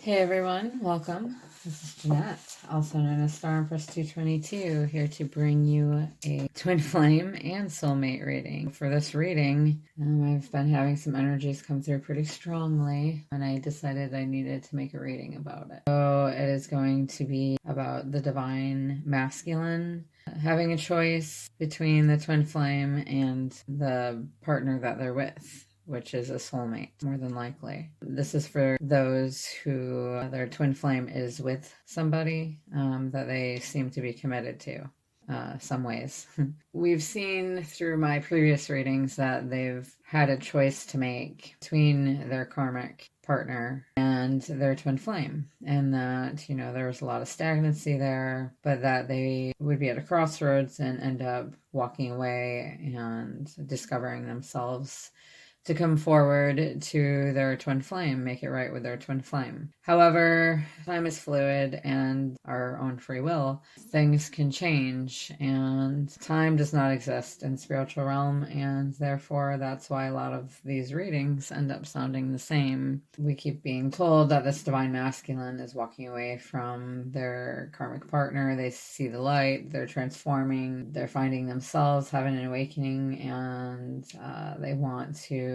Hey everyone, welcome. This is Jeanette, also known as Star Empess 222, here to bring you a twin flame and soulmate reading. For this reading, I've been having some energies come through pretty strongly, and I decided I needed to make a reading about it. So it is going to be about the divine masculine having a choice between the twin flame and the partner that they're with, which is a soulmate, more than likely. This is for those who their twin flame is with somebody that they seem to be committed to. Some ways. We've seen through my previous readings that they've had a choice to make between their karmic partner and their twin flame, and that, there was a lot of stagnancy there, but that they would be at a crossroads and end up walking away and discovering themselves to come forward to their twin flame, make it right with their twin flame. However, time is fluid and our own free will. Things can change, and time does not exist in spiritual realm, and therefore that's why a lot of these readings end up sounding the same. We keep being told that this divine masculine is walking away from their karmic partner. They see the light, they're transforming, they're finding themselves, having an awakening, and they want to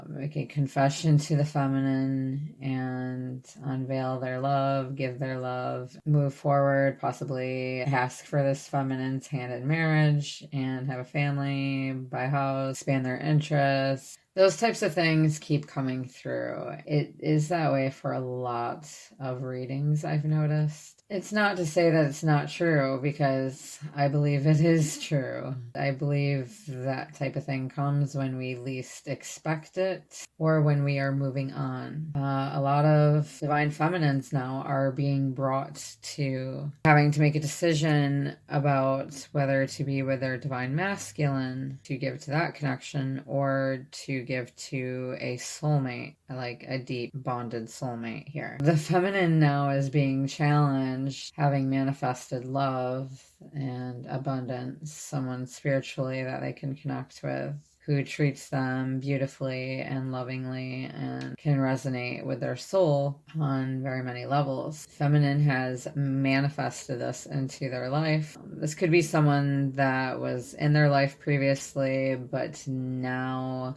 make a confession to the feminine and unveil their love, give their love, move forward, possibly ask for this feminine's hand in marriage and have a family, buy a house, expand their interests. Those types of things keep coming through. It is that way for a lot of readings, I've noticed. It's not to say that it's not true, because I believe it is true. I believe that type of thing comes when we least expect it, or when we are moving on. A lot of divine feminines now are being brought to having to make a decision about whether to be with their divine masculine, to give to that connection, or to give to a soulmate, like a deep bonded soulmate here. The feminine now is being challenged, having manifested love and abundance, someone spiritually that they can connect with, who treats them beautifully and lovingly and can resonate with their soul on very many levels. Feminine has manifested this into their life. This could be someone that was in their life previously, but now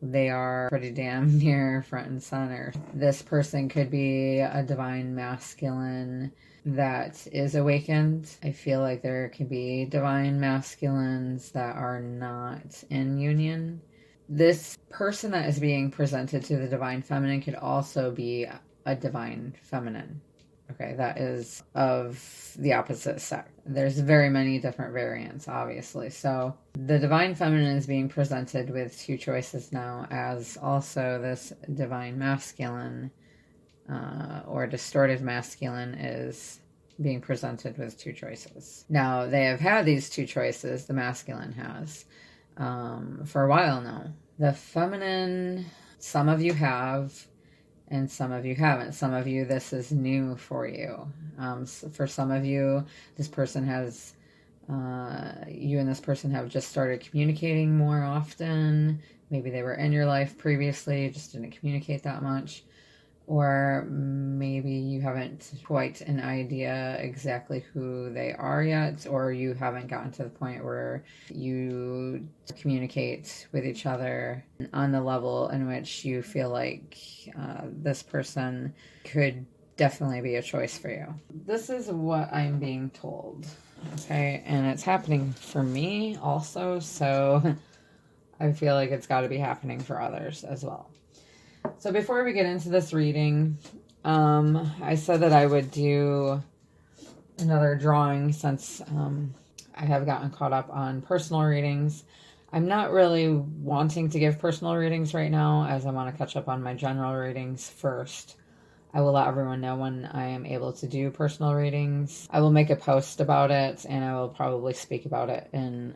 they are pretty damn near front and center. This person could be a divine masculine that is awakened. I feel like there can be divine masculines that are not in union. This person that is being presented to the divine feminine could also be a divine feminine. Okay, that is of the opposite sex. There's very many different variants, obviously. So the divine feminine is being presented with two choices now, as also this divine masculine or distorted masculine is being presented with two choices. Now, they have had these two choices, the masculine has, for a while now. The feminine, some of you have, and some of you haven't. Some of you, this is new for you. For some of you, this person has, you and this person have just started communicating more often. Maybe they were in your life previously, just didn't communicate that much. Or maybe you haven't quite an idea exactly who they are yet, or you haven't gotten to the point where you communicate with each other on the level in which you feel like this person could definitely be a choice for you. This is what I'm being told, okay? And it's happening for me also, so I feel like it's got to be happening for others as well. So before we get into this reading, I said that I would do another drawing since I have gotten caught up on personal readings. I'm not really wanting to give personal readings right now, as I want to catch up on my general readings first. I will let everyone know when I am able to do personal readings. I will make a post about it, and I will probably speak about it in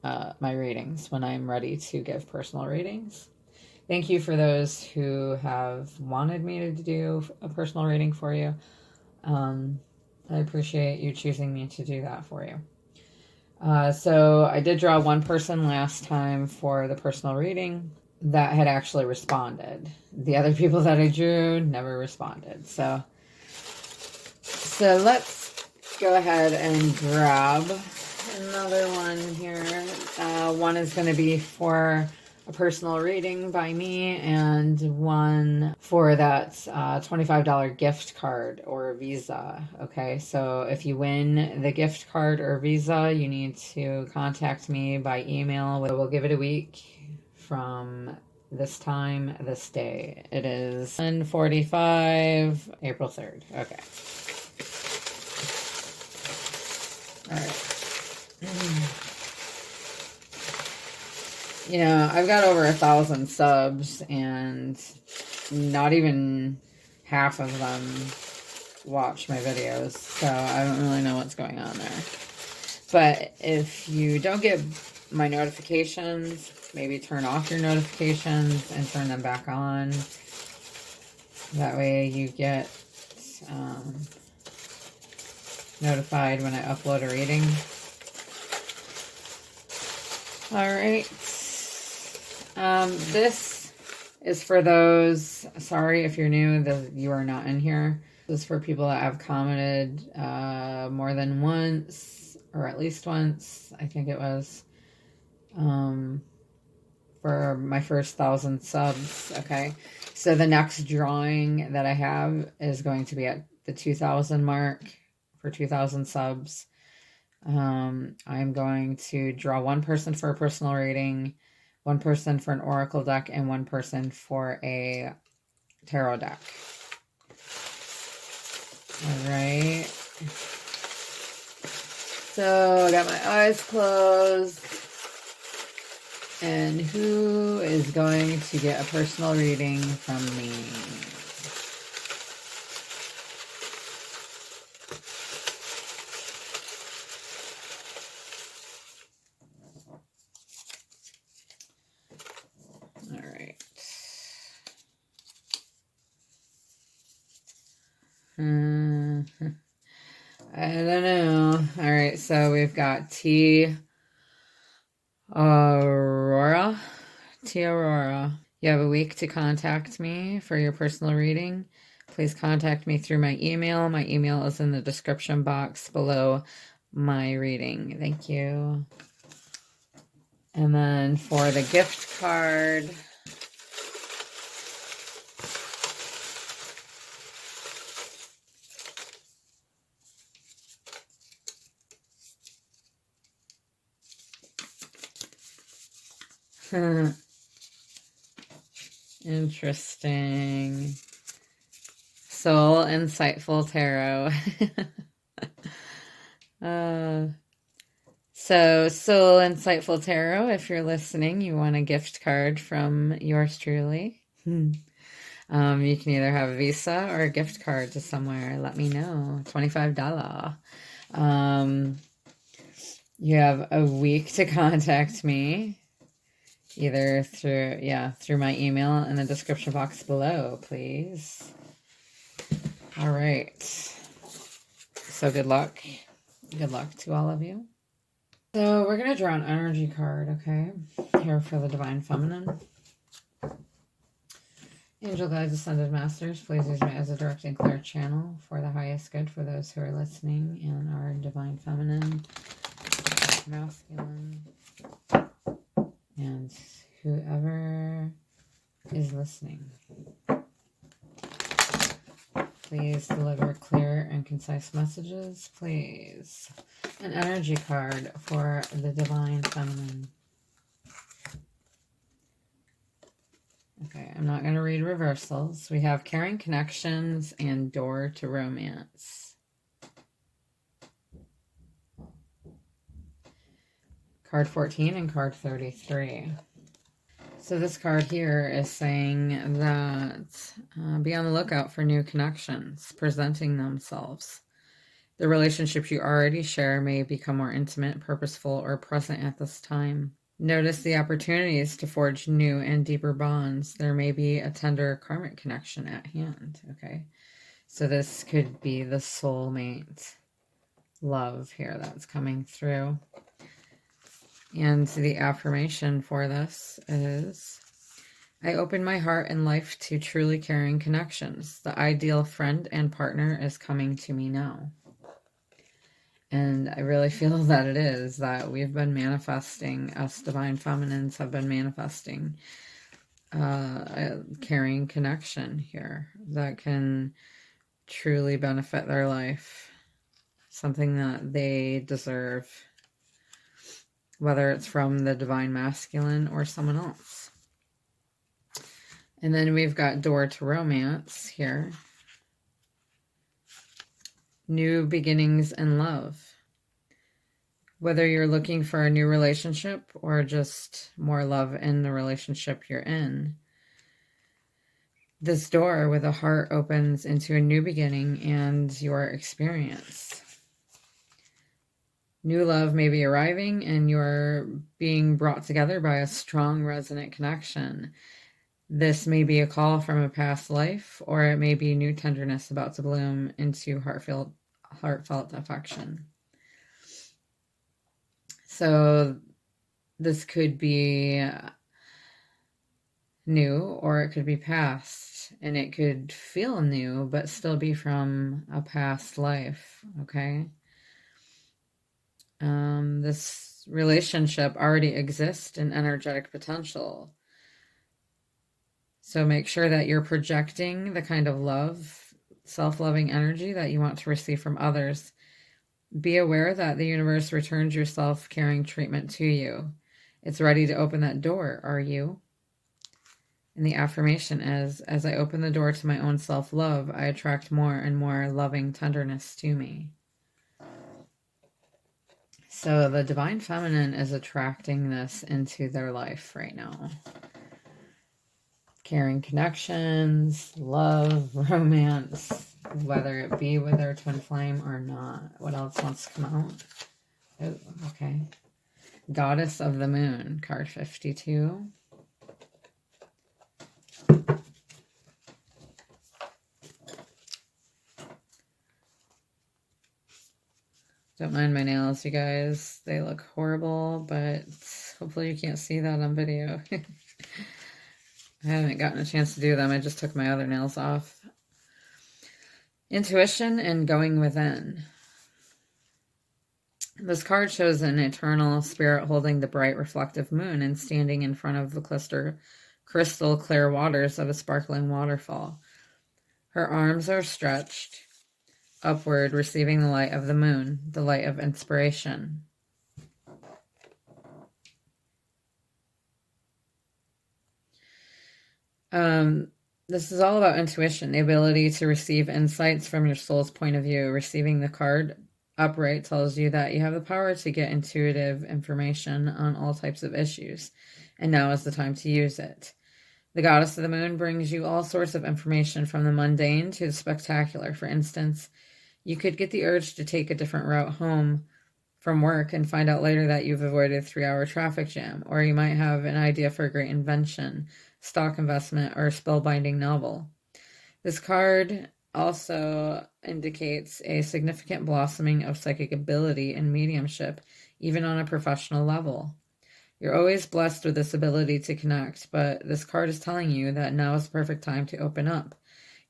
my readings when I'm ready to give personal readings. Thank you for those who have wanted me to do a personal reading for you. I appreciate you choosing me to do that for you. So I did draw one person last time for the personal reading. that had actually responded. The other people that I drew never responded. So let's go ahead and grab another one here. One is going to be for a personal reading by me, and one for that $25 gift card or Visa. Okay, so if you win the gift card or Visa, you need to contact me by email. We'll give it a week from this time, this day. It is 10:45, April 3rd. Okay. All right. You know, I've got over 1,000 subs, and not even half of them watch my videos, so I don't really know what's going on there. But if you don't get my notifications, maybe turn off your notifications and turn them back on. That way you get notified when I upload a reading. All right. This is for those, sorry if you're new, you are not in here. This is for people that have commented more than once, or at least once, I think it was, for my first 1,000 subs. Okay, so the next drawing that I have is going to be at the 2,000 mark for 2,000 subs. I'm going to draw one person for a personal reading, one person for an oracle deck, and one person for a tarot deck. All right. So I got my eyes closed. And who is going to get a personal reading from me? All right. I don't know. All right, so we've got T. Aurora. You have a week to contact me for your personal reading. Please contact me through my email. My email is in the description box below my reading. Thank you. And then for the gift card, interesting. Soul Insightful Tarot. So Soul Insightful Tarot, if you're listening, you want a gift card from yours truly. You can either have a Visa or a gift card to somewhere. Let me know. $25. You have a week to contact me. Either through my email in the description box below, please. All right. So good luck. Good luck to all of you. So we're going to draw an energy card, okay? Here for the Divine Feminine. Angel guides, ascended masters, please use me as a direct and clear channel for the highest good for those who are listening and are Divine Feminine, masculine, and whoever is listening. Please deliver clear and concise messages, please. An energy card for the Divine Feminine. Okay, I'm not going to read reversals. We have caring connections and door to romance. Card 14 and card 33. So this card here is saying that be on the lookout for new connections presenting themselves. The relationships you already share may become more intimate, purposeful, or present at this time. Notice the opportunities to forge new and deeper bonds. There may be a tender karmic connection at hand. Okay, so this could be the soulmate love here that's coming through. And the affirmation for this is, I open my heart and life to truly caring connections. The ideal friend and partner is coming to me now. And I really feel that it is, that we've been manifesting, us divine feminines have been manifesting a caring connection here that can truly benefit their life. Something that they deserve, whether it's from the divine masculine or someone else. And then we've got door to romance here. New beginnings in love. Whether you're looking for a new relationship or just more love in the relationship you're in, this door with a heart opens into a new beginning and your experience. New love may be arriving and you're being brought together by a strong resonant connection. This may be a call from a past life, or it may be new tenderness about to bloom into heartfelt affection. So this could be new, or it could be past, and it could feel new, but still be from a past life, okay? This relationship already exists in energetic potential. So make sure that you're projecting the kind of love, self-loving energy that you want to receive from others. Be aware that the universe returns your self-caring treatment to you. It's ready to open that door, are you? And the affirmation is, as I open the door to my own self-love, I attract more and more loving tenderness to me. So the divine feminine is attracting this into their life right now. Caring connections, love, romance, whether it be with their twin flame or not. What else wants to come out? Oh, okay. Goddess of the Moon, card 52. Don't mind my nails, you guys. They look horrible, but hopefully you can't see that on video. I haven't gotten a chance to do them. I just took my other nails off. Intuition and going within. This card shows an eternal spirit holding the bright reflective moon and standing in front of the crystal clear waters of a sparkling waterfall. Her arms are stretched upward, receiving the light of the moon, the light of inspiration. This is all about intuition, the ability to receive insights from your soul's point of view. Receiving the card upright tells you that you have the power to get intuitive information on all types of issues, and now is the time to use it. The goddess of the moon brings you all sorts of information from the mundane to the spectacular. For instance, you could get the urge to take a different route home from work and find out later that you've avoided a 3-hour traffic jam, or you might have an idea for a great invention, stock investment, or a spellbinding novel. This card also indicates a significant blossoming of psychic ability and mediumship, even on a professional level. You're always blessed with this ability to connect, but this card is telling you that now is the perfect time to open up.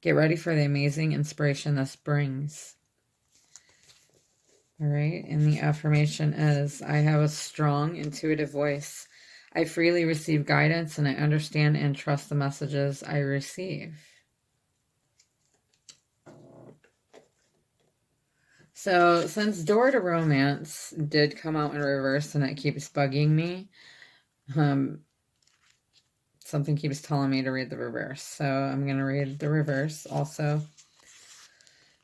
Get ready for the amazing inspiration this brings. All right, and the affirmation is, I have a strong intuitive voice. I freely receive guidance and I understand and trust the messages I receive. So since Door to Romance did come out in reverse and it keeps bugging me, something keeps telling me to read the reverse. So I'm going to read the reverse also.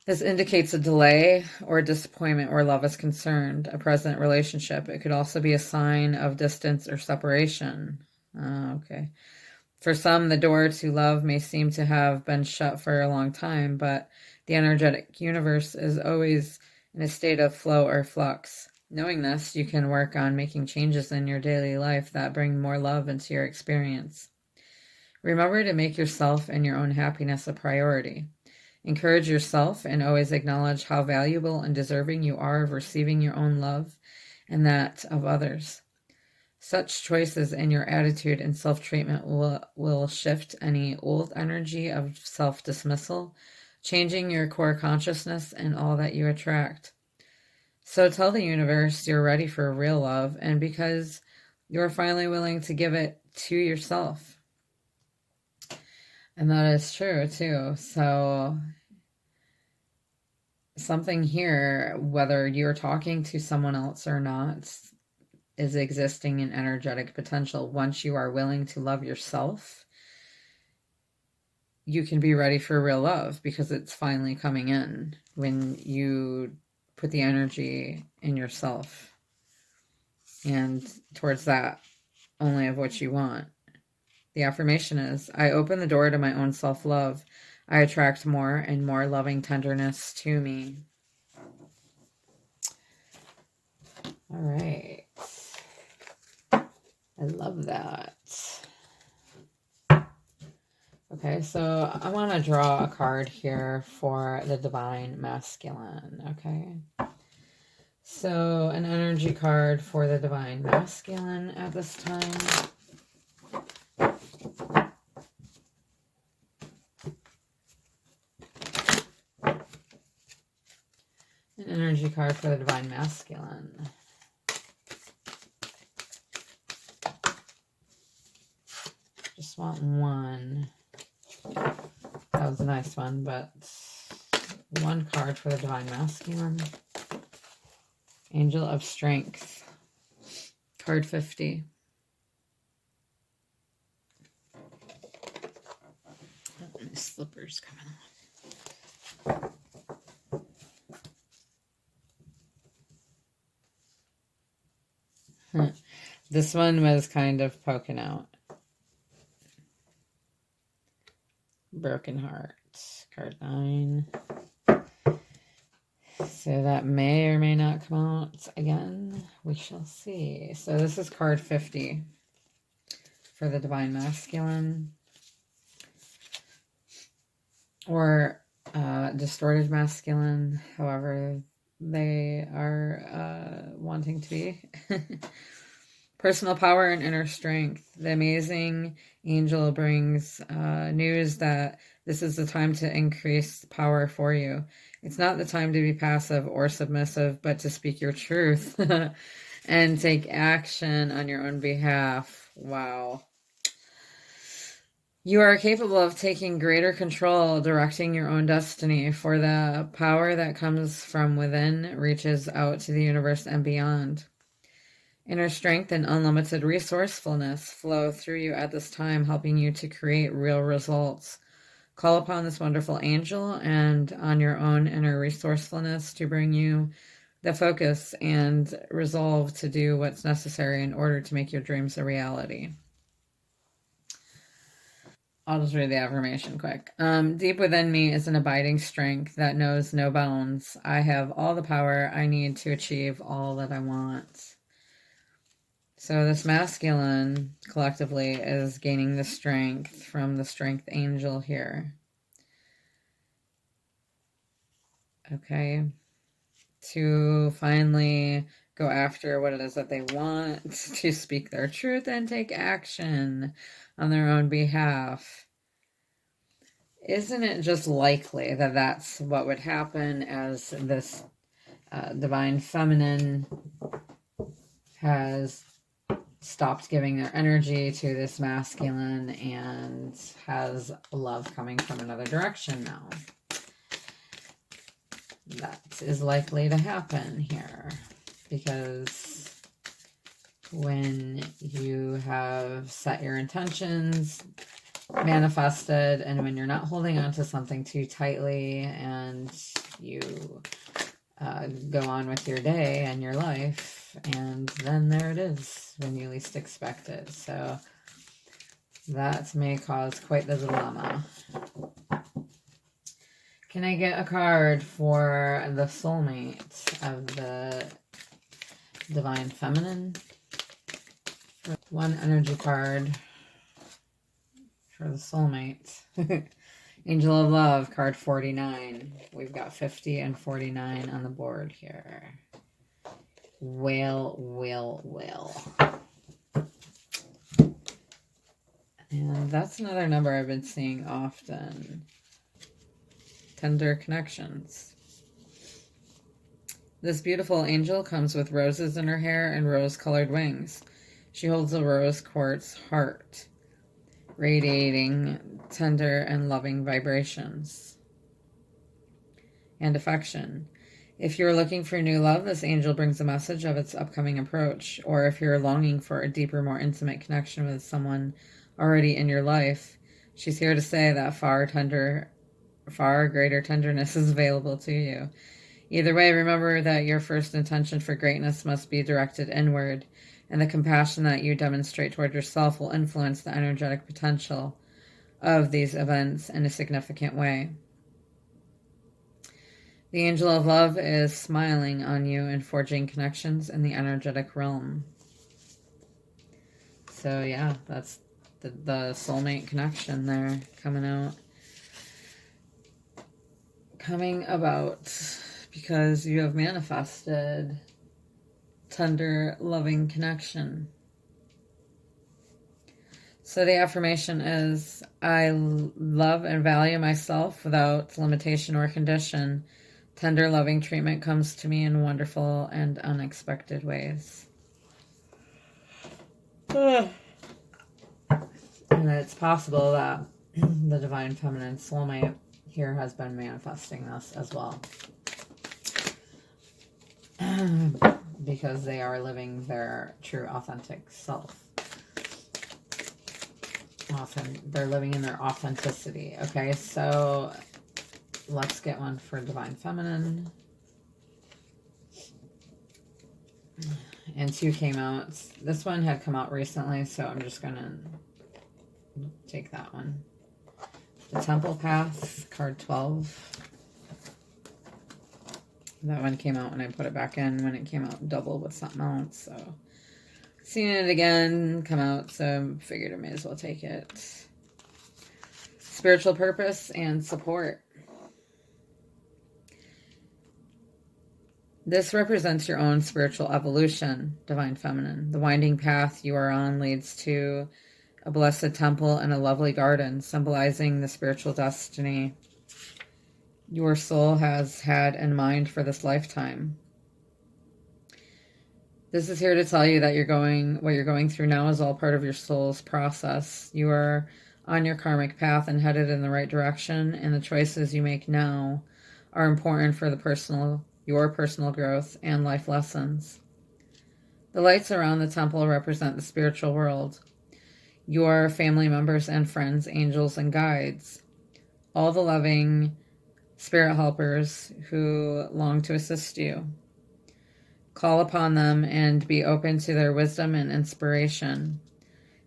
This indicates a delay or disappointment where love is concerned, a present relationship. It could also be a sign of distance or separation. Okay. For some, the door to love may seem to have been shut for a long time, but the energetic universe is always in a state of flow or flux. Knowing this, you can work on making changes in your daily life that bring more love into your experience. Remember to make yourself and your own happiness a priority. Encourage yourself and always acknowledge how valuable and deserving you are of receiving your own love and that of others. Such choices in your attitude and self-treatment will shift any old energy of self-dismissal, changing your core consciousness and all that you attract. So tell the universe you're ready for real love, and because you're finally willing to give it to yourself. And that is true too. So something here, whether you're talking to someone else or not, is existing in energetic potential. Once you are willing to love yourself, you can be ready for real love because it's finally coming in when you put the energy in yourself and towards that only of what you want. The affirmation is, I open the door to my own self-love. I attract more and more loving tenderness to me. All right. I love that. Okay, so I want to draw a card here for the Divine Masculine, okay? So an energy card for the Divine Masculine at this time. An energy card for the Divine Masculine. Just want one. That was a nice one, but one card for the Divine Masculine. Angel of Strength. Card 50. Oh, my slipper's coming off. This one was kind of poking out. Broken Heart. Card 9. So that may or may not come out again. We shall see. So this is card 50 for the Divine Masculine. Or Distorted Masculine, however they are wanting to be. Personal power and inner strength. The amazing angel brings news that this is the time to increase power for you. It's not the time to be passive or submissive, but to speak your truth and take action on your own behalf. Wow. You are capable of taking greater control, directing your own destiny, for the power that comes from within reaches out to the universe and beyond. Inner strength and unlimited resourcefulness flow through you at this time, helping you to create real results. Call upon this wonderful angel and on your own inner resourcefulness to bring you the focus and resolve to do what's necessary in order to make your dreams a reality. I'll just read the affirmation quick. Deep within me is an abiding strength that knows no bounds. I have all the power I need to achieve all that I want. So this masculine collectively is gaining the strength from the strength angel here. Okay. To finally go after what it is that they want, to speak their truth and take action on their own behalf. Isn't it just likely that that's what would happen as this divine feminine has stopped giving their energy to this masculine and has love coming from another direction now? That is likely to happen here, because when you have set your intentions, manifested, and when you're not holding on to something too tightly and you go on with your day and your life, and then there it is when you least expect it. So that may cause quite the dilemma. Can I get a card for the soulmate of the Divine Feminine? One energy card for the soulmate. Angel of Love, card 49. We've got 50 and 49 on the board here. Well. And that's another number I've been seeing often. Tender connections. This beautiful angel comes with roses in her hair and rose-colored wings. She holds a rose quartz heart, radiating tender and loving vibrations and affection. If you're looking for new love, this angel brings a message of its upcoming approach. Or if you're longing for a deeper, more intimate connection with someone already in your life, she's here to say that far greater tenderness is available to you. Either way, remember that your first intention for greatness must be directed inward, and the compassion that you demonstrate toward yourself will influence the energetic potential of these events in a significant way. The angel of love is smiling on you and forging connections in the energetic realm. So yeah, that's the soulmate connection there coming about because you have manifested tender, loving connection. So the affirmation is, I love and value myself without limitation or condition. Tender, loving treatment comes to me in wonderful and unexpected ways. And it's possible that the Divine Feminine Soulmate here has been manifesting this as well. Because they are living their true, authentic self. They're living in their authenticity. Okay, so let's get one for Divine Feminine. And 2 came out. This one had come out recently, so I'm just going to take that one. The Temple Path, card 12. That one came out when I put it back in, when it came out double with something else. So, seeing it again come out, so figured I may as well take it. Spiritual purpose and support. This represents your own spiritual evolution, Divine Feminine. The winding path you are on leads to a blessed temple and a lovely garden, symbolizing the spiritual destiny your soul has had in mind for this lifetime. This is here to tell you that what you're going through now is all part of your soul's process. You are on your karmic path and headed in the right direction, and the choices you make now are important for your personal growth and life lessons. The lights around the temple represent the spiritual world, your family members and friends, angels and guides, all the loving spirit helpers who long to assist you. Call upon them and be open to their wisdom and inspiration.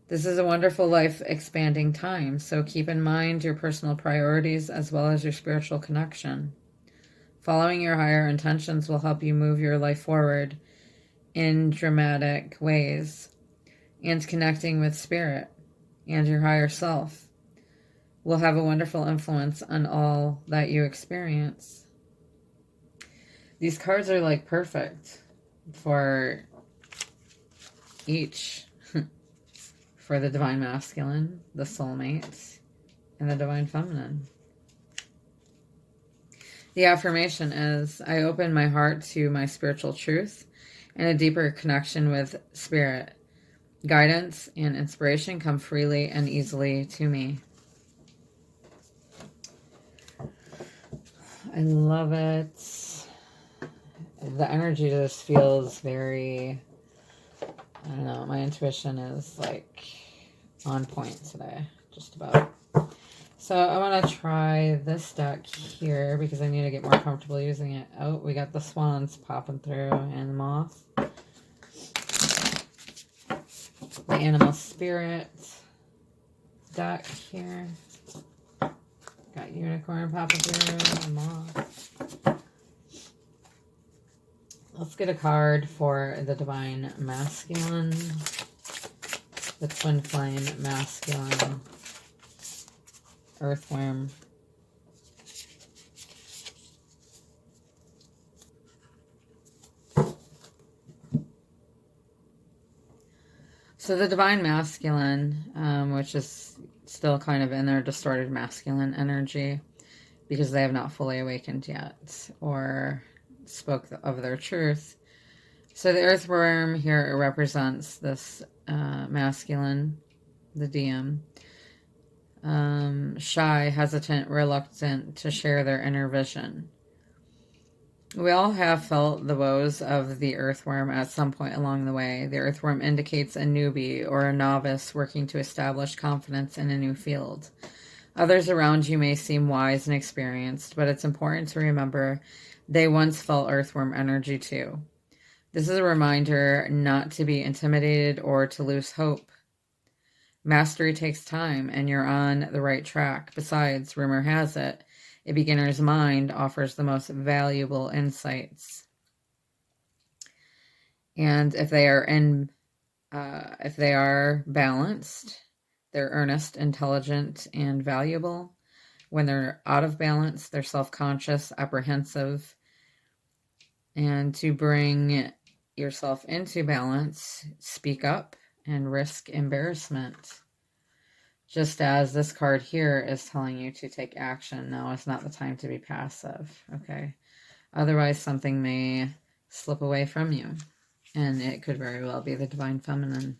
This is a wonderful life-expanding time, so keep in mind your personal priorities as well as your spiritual connection. Following your higher intentions will help you move your life forward in dramatic ways, and connecting with spirit and your higher self will have a wonderful influence on all that you experience. These cards are like perfect for each. For the Divine Masculine, the Soulmate, and the Divine Feminine. The affirmation is, I open my heart to my spiritual truth and a deeper connection with spirit. Guidance and inspiration come freely and easily to me. I love it. The energy just feels very, I don't know, my intuition is like on point today, just about. So I want to try this deck here because I need to get more comfortable using it. Oh, we got the swans popping through and the moth. The animal spirit deck here. Got unicorn popping through and moth. Let's get a card for the Divine Masculine. The Twin Flame Masculine. Earthworm. So the Divine Masculine, which is still kind of in their distorted masculine energy because they have not fully awakened yet or spoke of their truth. So the earthworm here represents this masculine, the DM. Shy, hesitant, reluctant to share their inner vision. We all have felt the woes of the earthworm at some point along the way. The earthworm indicates a newbie or a novice working to establish confidence in a new field. Others around you may seem wise and experienced, but it's important to remember they once felt earthworm energy too. This is a reminder not to be intimidated or to lose hope. Mastery takes time, and you're on the right track. Besides, rumor has it, a beginner's mind offers the most valuable insights. And if they are balanced, they're earnest, intelligent, and valuable. When they're out of balance, they're self-conscious, apprehensive. And to bring yourself into balance, speak up and risk embarrassment. Just as this card here is telling you to take action, now is not the time to be passive, okay? Otherwise, something may slip away from you, and it could very well be the Divine Feminine.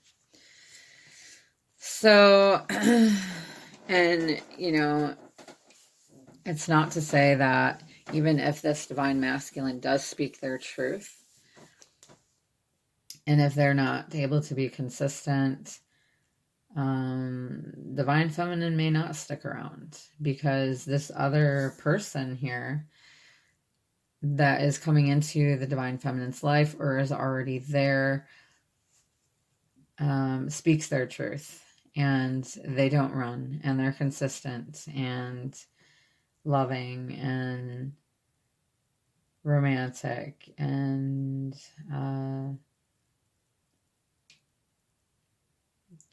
So, and, you know, it's not to say that even if this Divine Masculine does speak their truth, and if they're not able to be consistent, Divine Feminine may not stick around, because this other person here that is coming into the Divine Feminine's life or is already there speaks their truth, and they don't run, and they're consistent and loving and romantic and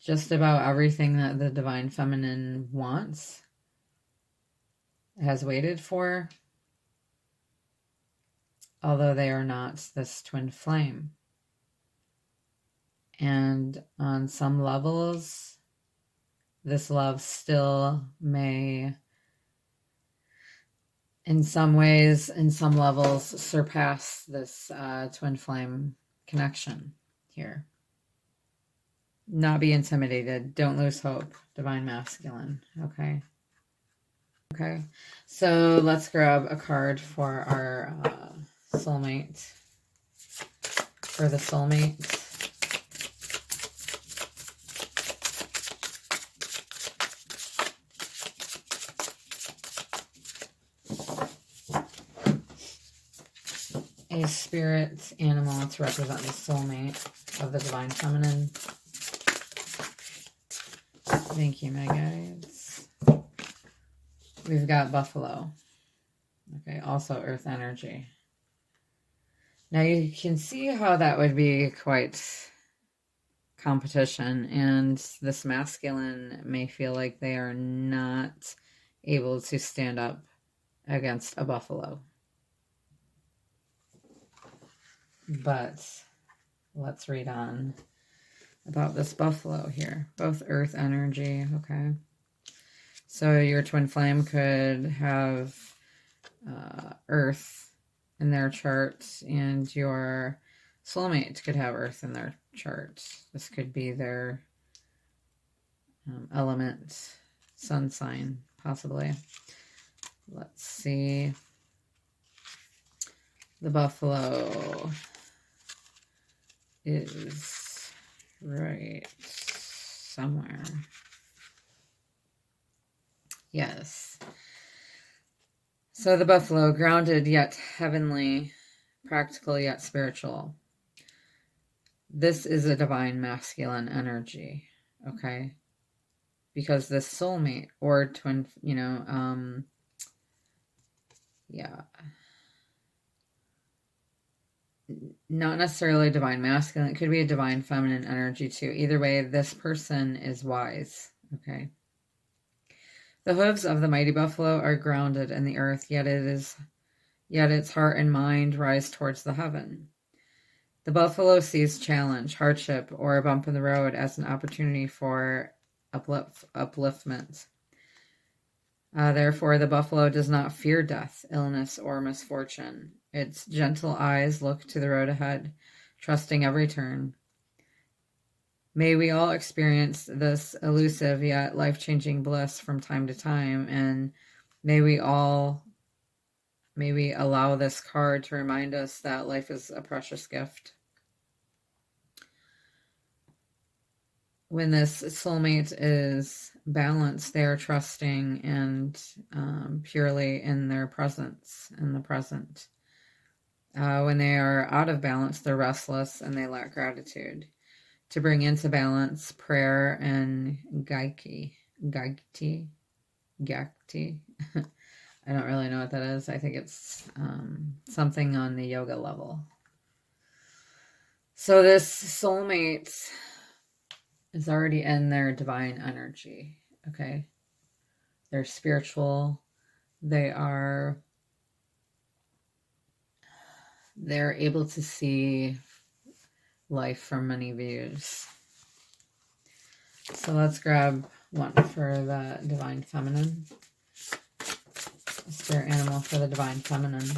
just about everything that the Divine Feminine wants, has waited for, although they are not this twin flame. And on some levels, this love still may, in some ways, in some levels, surpass this twin flame connection here. Not be intimidated. Don't lose hope. Divine Masculine. Okay. Okay. So let's grab a card for our soulmate. For the soulmate. A spirit animal to represent the soulmate of the Divine Feminine. Thank you, my guides. We've got buffalo. Okay, also earth energy. Now you can see how that would be quite competition, and this masculine may feel like they are not able to stand up against a buffalo. But let's read on about this buffalo here. Both earth energy, okay? So your twin flame could have earth in their chart, and your soulmate could have earth in their chart. This could be their element, sun sign, possibly. Let's see. The buffalo is right somewhere. Yes. So the buffalo, grounded yet heavenly, practical yet spiritual. This is a divine masculine energy, okay? Because this soulmate or twin, yeah. Not necessarily divine masculine. It could be a divine feminine energy too. Either way, this person is wise, okay? The hooves of the mighty buffalo are grounded in the earth, yet its heart and mind rise towards the heaven. The buffalo sees challenge, hardship, or a bump in the road as an opportunity for upliftment. Therefore, the buffalo does not fear death, illness, or misfortune. Its gentle eyes look to the road ahead, trusting every turn. May we all experience this elusive yet life-changing bliss from time to time, and may we allow this card to remind us that life is a precious gift. When this soulmate is balanced, they are trusting and purely in their presence, in the present. When they are out of balance, they're restless and they lack gratitude. To bring into balance, prayer and gakti. I don't really know what that is. I think it's something on the yoga level. So this soulmate is already in their divine energy, okay? They're spiritual. They're able to see life from many views. So let's grab one for the divine feminine. A spirit animal for the divine feminine.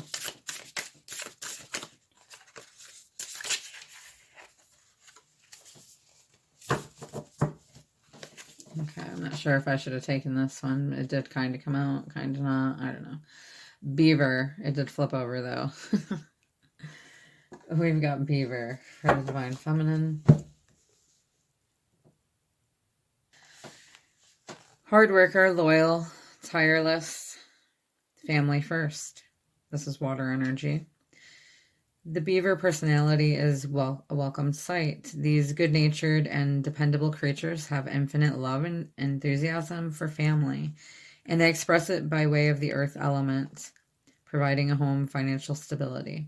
Okay, I'm not sure if I should have taken this one. It did kind of come out, kind of not. I don't know. Beaver. It did flip over, though. We've got Beaver for the divine feminine. Hard worker, loyal, tireless, family first. This is water energy. The beaver personality is a welcomed sight. These good-natured and dependable creatures have infinite love and enthusiasm for family, and they express it by way of the earth element, providing a home, financial stability.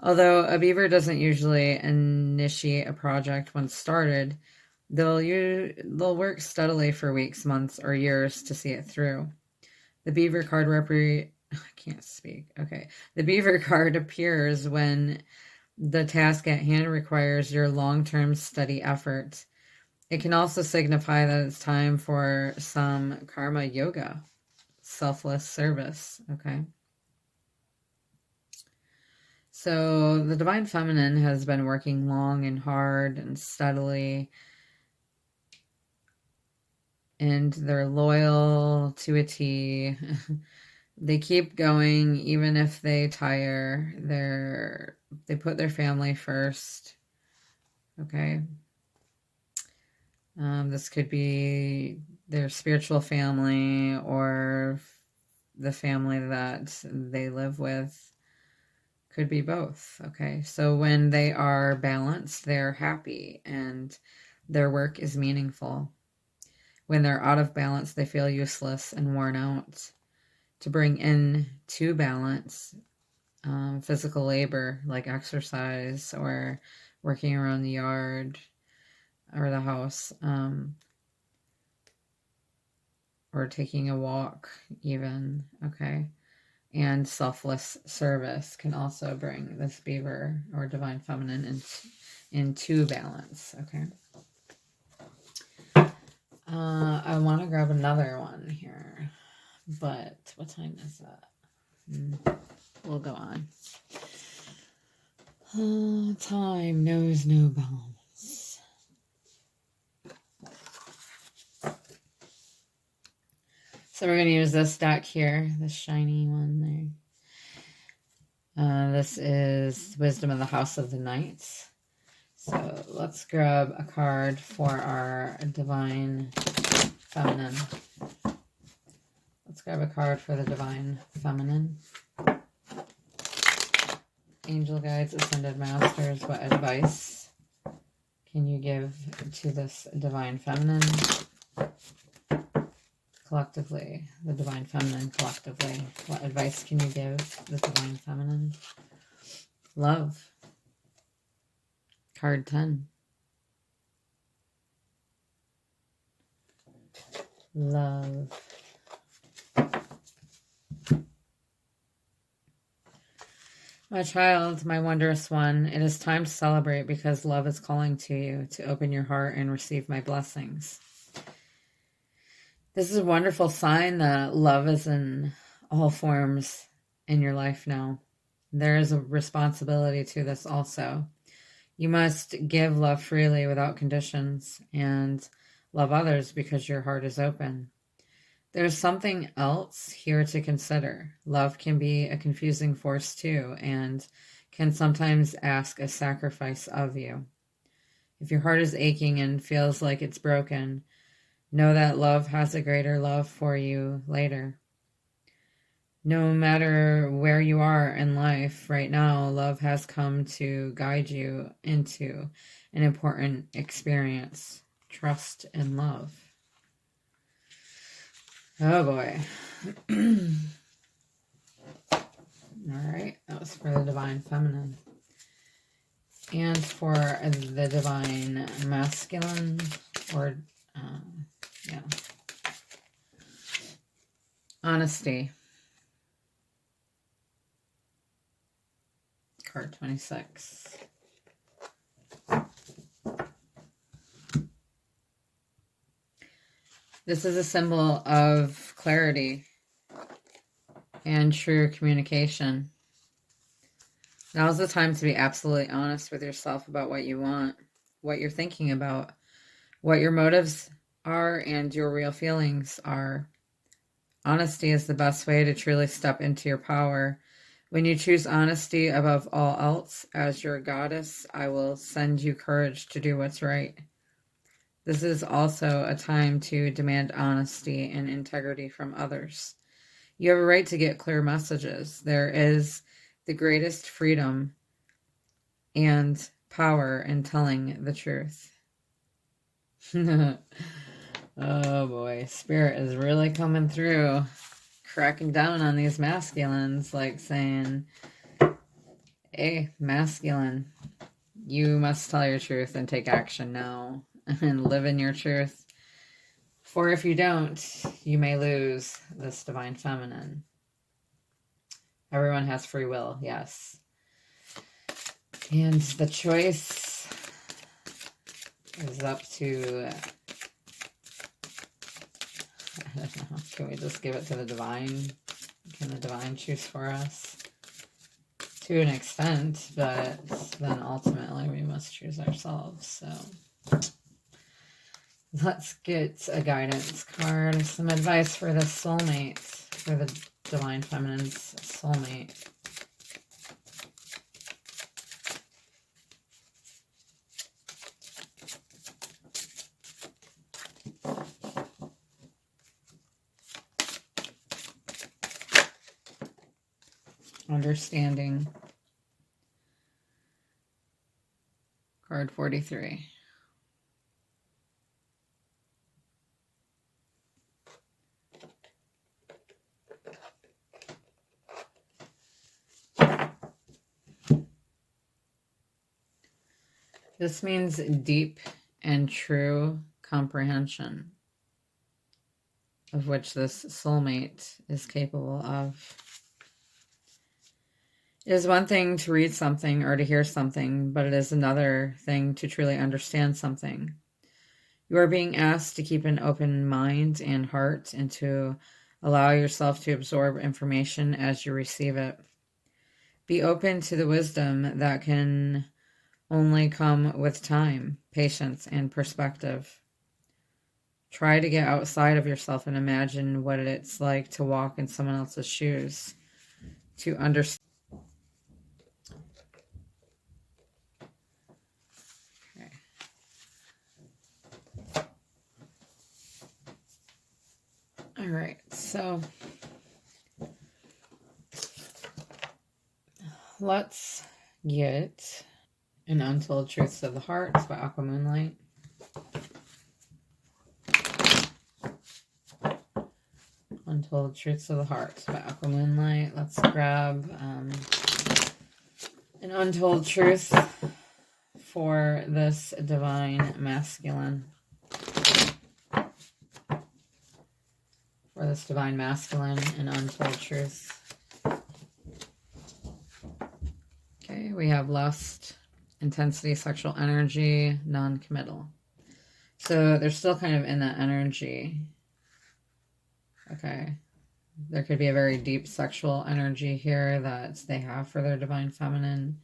Although a beaver doesn't usually initiate a project once started, they'll work steadily for weeks, months, or years to see it through. The beaver card I can't speak. Okay. The beaver card appears when the task at hand requires your long-term steady effort. It can also signify that it's time for some karma yoga, selfless service. Okay. So the divine feminine has been working long and hard and steadily, and they're loyal to a T. They keep going even if they tire. They put their family first. Okay. This could be their spiritual family or the family that they live with. Could be both. Okay. So when they are balanced, they're happy and their work is meaningful. When they're out of balance, they feel useless and worn out. To bring in to balance physical labor like exercise or working around the yard or the house, or taking a walk even, okay? And selfless service can also bring this beaver or divine feminine into balance, okay? I want to grab another one here. But what time is that? We'll go on. Time knows no bounds. So we're going to use this deck here, this shiny one there. This is Wisdom of the House of the Knights. So let's grab a card for our divine feminine. Let's grab a card for the divine feminine. Angel guides, ascended masters, what advice can you give to this divine feminine? Collectively, the divine feminine collectively. What advice can you give the divine feminine? Love. Card 10. Love. My child, my wondrous one, it is time to celebrate because love is calling to you to open your heart and receive my blessings. This is a wonderful sign that love is in all forms in your life now. There is a responsibility to this also. You must give love freely without conditions and love others because your heart is open. There's something else here to consider. Love can be a confusing force too, and can sometimes ask a sacrifice of you. If your heart is aching and feels like it's broken, know that love has a greater love for you later. No matter where you are in life right now, love has come to guide you into an important experience. Trust and love. Oh boy. All right, that was for the Divine Feminine. And for the Divine Masculine, or, yeah. Honesty. Card 26. This is a symbol of clarity and true communication. Now's the time to be absolutely honest with yourself about what you want, what you're thinking about, what your motives are, and your real feelings are. Honesty is the best way to truly step into your power. When you choose honesty above all else, as your goddess, I will send you courage to do what's right. This is also a time to demand honesty and integrity from others. You have a right to get clear messages. There is the greatest freedom and power in telling the truth. Oh boy, Spirit is really coming through, cracking down on these masculines, like saying, hey, masculine, you must tell your truth and take action now and live in your truth. For if you don't, you may lose this Divine Feminine. Everyone has free will, yes. And the choice is up to, I don't know, can we just give it to the Divine? Can the Divine choose for us? To an extent, but then ultimately we must choose ourselves, so... Let's get a guidance card, some advice for the soulmate, for the Divine Feminine's soulmate. Understanding. Card 43. This means deep and true comprehension of which this soulmate is capable of. It is one thing to read something or to hear something, but it is another thing to truly understand something. You are being asked to keep an open mind and heart and to allow yourself to absorb information as you receive it. Be open to the wisdom that can only come with time, patience, and perspective. Try to get outside of yourself and imagine what it's like to walk in someone else's shoes, to understand. Okay. All right, so let's get an Untold Truths of the Heart by Aqua Moonlight. Untold Truths of the Heart by Aqua Moonlight. Let's grab an untold truth for this Divine Masculine. For this Divine Masculine, an untold truth. Okay, we have lust, intensity, sexual energy, non-committal. So they're still kind of in that energy. Okay. There could be a very deep sexual energy here that they have for their divine feminine.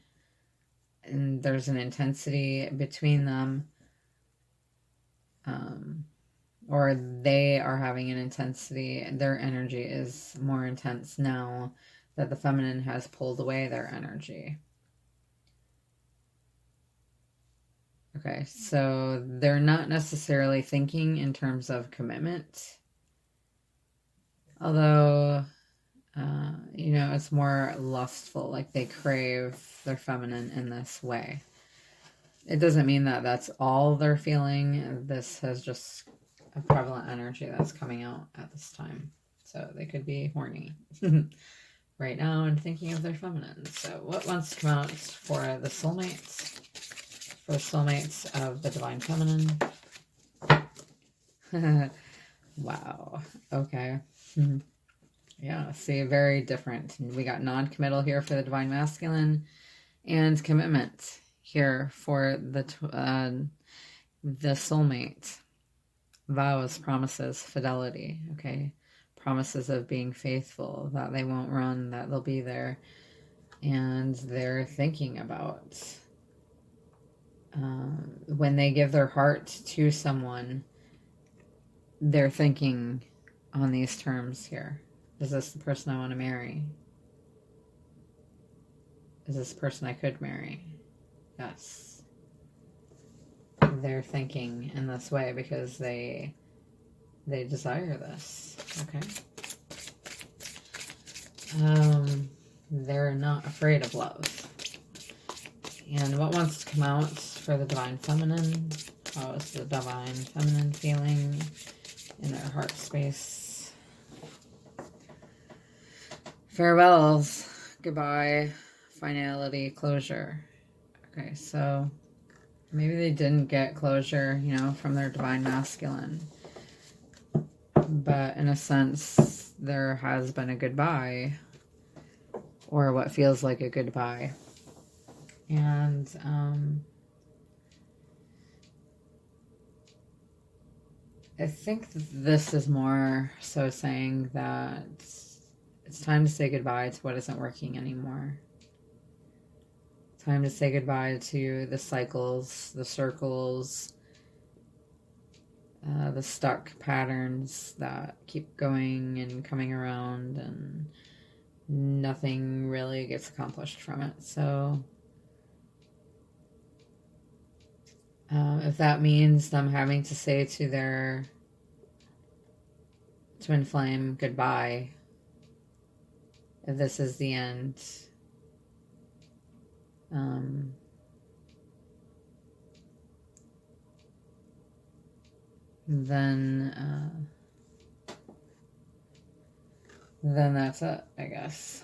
And there's an intensity between them. Or they are having an intensity. Their energy is more intense now that the feminine has pulled away their energy. Okay, so they're not necessarily thinking in terms of commitment. Although, you know, it's more lustful, like they crave their feminine in this way. It doesn't mean that that's all they're feeling. This has just a prevalent energy that's coming out at this time. So they could be horny right now and thinking of their feminine. So what wants to come out for the soulmates? For the soulmates of the divine feminine. Wow. Okay. Yeah, see, very different. We got non-committal here for the divine masculine and commitment here for the soulmate. Vows, promises, fidelity, okay? Promises of being faithful, that they won't run, that they'll be there. And they're thinking about when they give their heart to someone, they're thinking on these terms here. Is this the person I want to marry? Is this the person I could marry? Yes. They're thinking in this way because they desire this. Okay. They're not afraid of love. And what wants to come out for the divine feminine? How is the divine feminine feeling in their heart space? Farewells. Goodbye. Finality. Closure. Okay, so maybe they didn't get closure, you know, from their divine masculine. But in a sense, there has been a goodbye. Or what feels like a goodbye. And I think this is more so saying that it's time to say goodbye to what isn't working anymore. Time to say goodbye to the cycles, the circles, the stuck patterns that keep going and coming around and nothing really gets accomplished from it. So if that means them having to say to their twin flame goodbye, if this is the end, then that's it, I guess.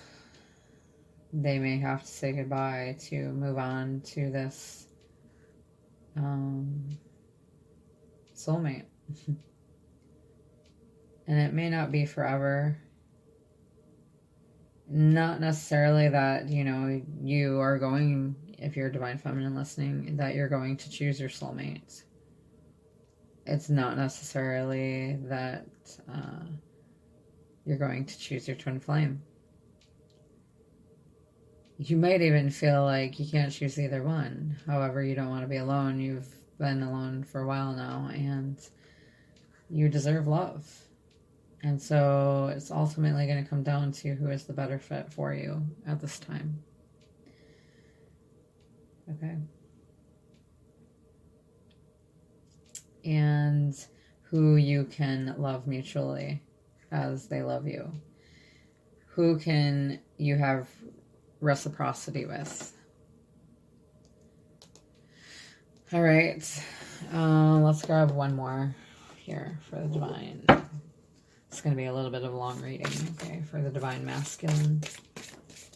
They may have to say goodbye to move on to this soulmate. And it may not be forever. Not necessarily that, you know, you are going, if you're divine feminine listening, that you're going to choose your soulmate. It's not necessarily that you're going to choose your twin flame. You might even feel like you can't choose either one. However, you don't want to be alone. You've been alone for a while now, and you deserve love. And so it's ultimately going to come down to who is the better fit for you at this time. Okay. And who you can love mutually as they love you. Who can you have reciprocity with. All right. Let's grab one more here for the divine. It's going to be a little bit of a long reading, okay, for the divine masculine.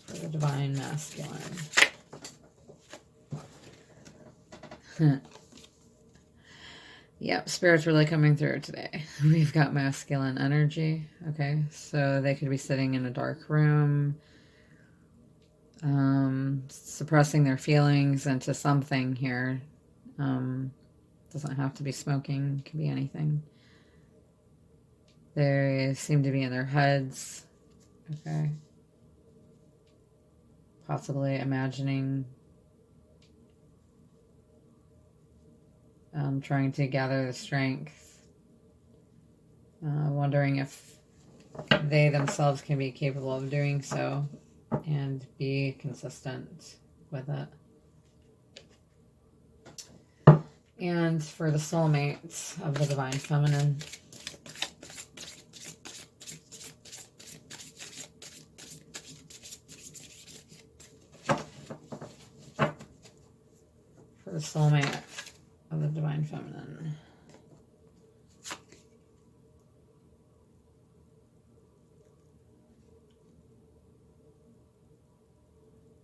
For the divine masculine. Yep, Spirit's really coming through today. We've got masculine energy, okay? So they could be sitting in a dark room, suppressing their feelings into something here. Doesn't have to be smoking, it could be anything. They seem to be in their heads. Okay. Possibly imagining, trying to gather the strength, wondering if they themselves can be capable of doing so and be consistent with it. And for the soulmates of the Divine Feminine, for the soulmate of the Divine Feminine.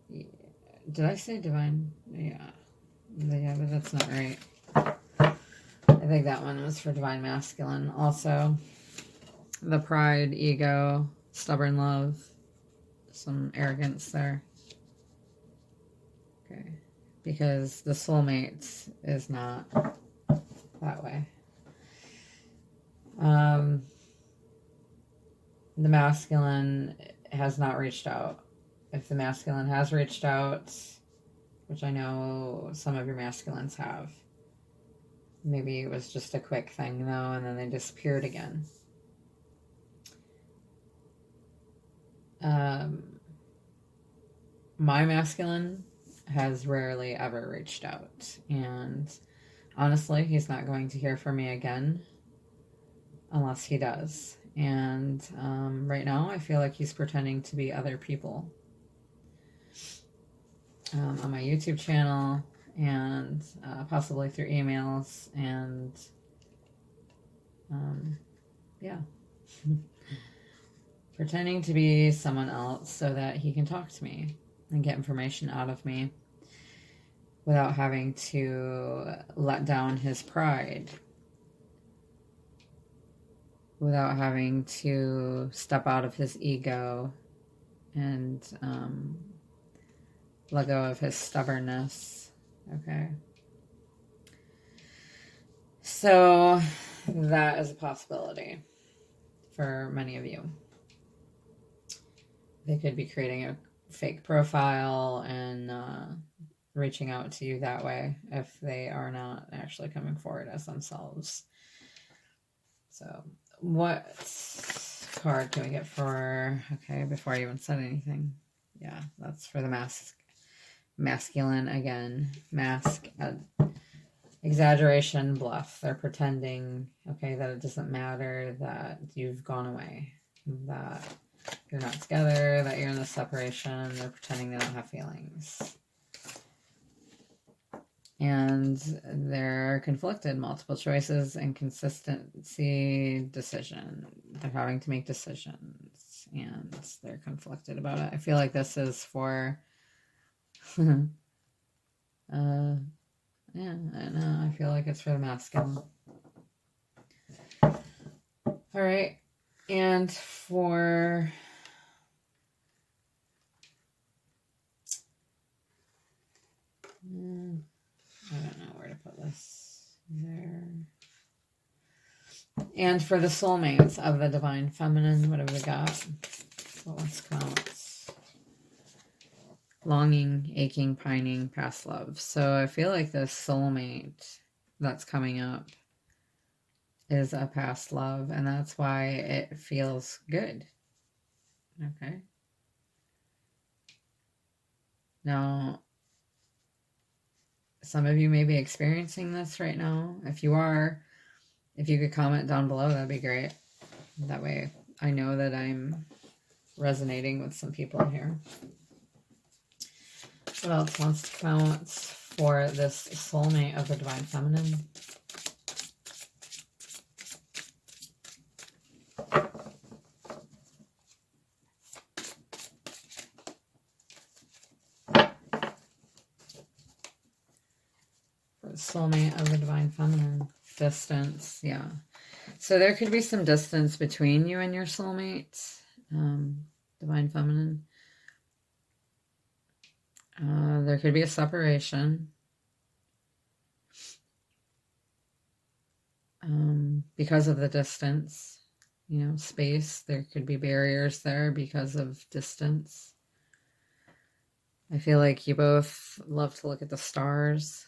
Yeah. Did I say divine? Yeah. Yeah, but that's not right. I think that one was for Divine Masculine. Also, the pride, ego, stubborn love, some arrogance there. Okay. Because the soulmate is not that way. The masculine has not reached out. If the masculine has reached out, which I know some of your masculines have, maybe it was just a quick thing though, and then they disappeared again. My masculine has rarely ever reached out, and honestly, he's not going to hear from me again unless he does. And right now, I feel like he's pretending to be other people on my YouTube channel and possibly through emails and yeah. Pretending to be someone else so that he can talk to me and get information out of me without having to let down his pride, without having to step out of his ego and let go of his stubbornness. Okay. So that is a possibility for many of you. They could be creating a fake profile and reaching out to you that way if they are not actually coming forward as themselves. So what card can we get for, okay, before I even said anything? Yeah, that's for the masculine again. Mask, exaggeration, bluff. They're pretending, okay, that it doesn't matter, that you've gone away, that you're not together, that you're in this separation. They're pretending they don't have feelings. And they're conflicted, multiple choices, and consistency, decision. They're having to make decisions, and they're conflicted about it. I feel like this is for, yeah, I know. I feel like it's for the masculine. All right, and for I don't know where to put this. There. And for the soulmates of the Divine Feminine, what have we got? What ones count? Longing, aching, pining, past love. So I feel like the soulmate that's coming up is a past love, and that's why it feels good. Okay. Now, some of you may be experiencing this right now. If you are, if you could comment down below, that'd be great. That way I know that I'm resonating with some people here. What else wants to count for this soulmate of the Divine Feminine? For the soulmate of the Divine Feminine. Distance, yeah. So there could be some distance between you and your soulmate, Divine Feminine. There could be a separation because of the distance. space. There could be barriers there because of distance. I feel like you both love to look at the stars.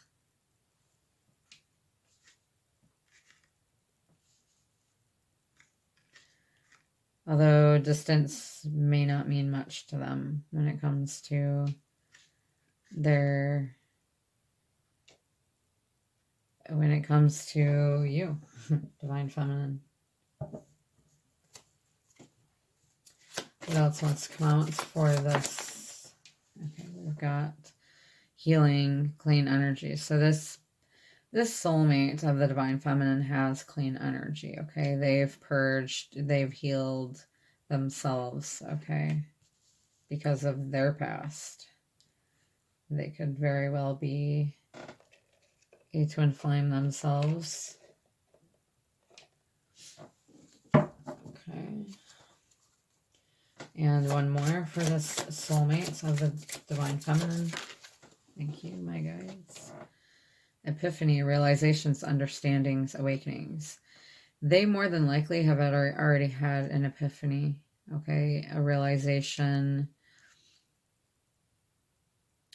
Although distance may not mean much to them when it comes to you, Divine Feminine. What else wants to come out for this? Okay, we've got healing, clean energy. So this soulmate of the Divine Feminine has clean energy, okay? They've purged, they've healed themselves, okay? Because of their past. They could very well be a twin flame themselves. Okay. And one more for this soulmate of the Divine Feminine. Thank you, my guides. Epiphany, realizations, understandings, awakenings. They more than likely have already had an epiphany, okay? A realization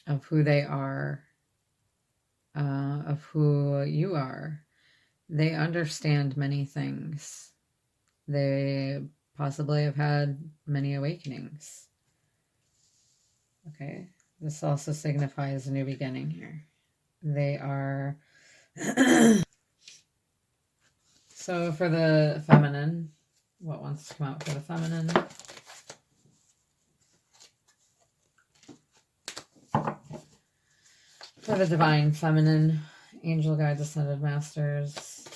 of who they are, of who you are. They understand many things. They possibly have had many awakenings. Okay, this also signifies a new beginning here. They are... So for the feminine, what wants to come out for the feminine? For the Divine Feminine, Angel Guides, Ascended Masters,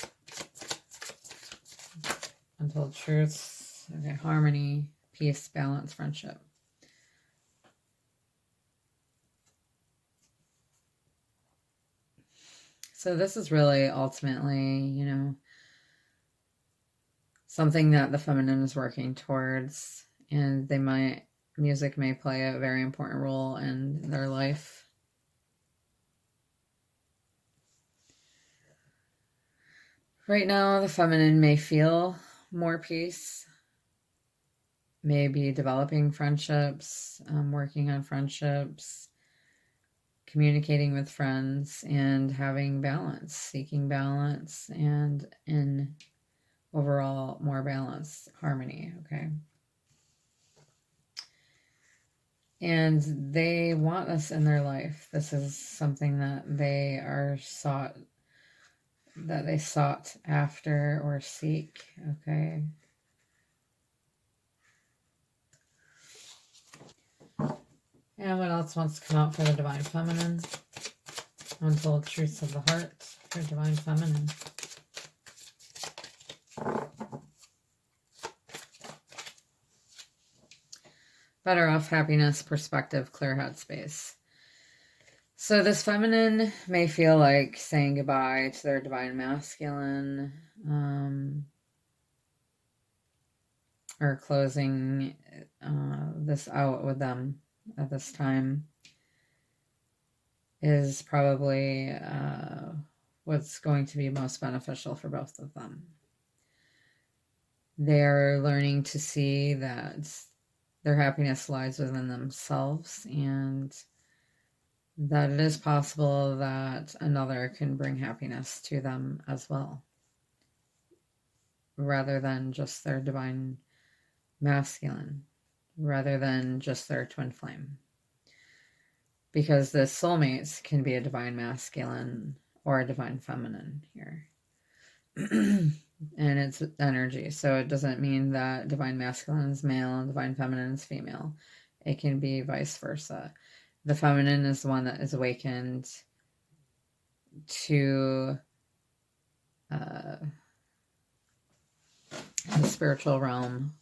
Untold Truths, okay, harmony, peace, balance, friendship. So this is really ultimately, something that the feminine is working towards, and music may play a very important role in their life. Right now, the feminine may feel more peace, may be developing friendships, working on friendships, communicating with friends, and having balance, seeking balance, and in overall more balance, harmony, okay? And they want this in their life. This is something that they sought after or seek, okay? And what else wants to come out for the Divine Feminine? Untold Truths of the Heart for Divine Feminine. Better off, happiness, perspective, clear headspace. So this feminine may feel like saying goodbye to their divine masculine, or closing this out with them at this time is probably what's going to be most beneficial for both of them. They're learning to see that their happiness lies within themselves, and that it is possible that another can bring happiness to them as well, rather than just their divine masculine, rather than just their twin flame. Because the soulmates can be a divine masculine or a divine feminine here. And it's energy, so it doesn't mean that divine masculine is male and divine feminine is female. It can be vice versa. The feminine is the one that is awakened to the spiritual realm,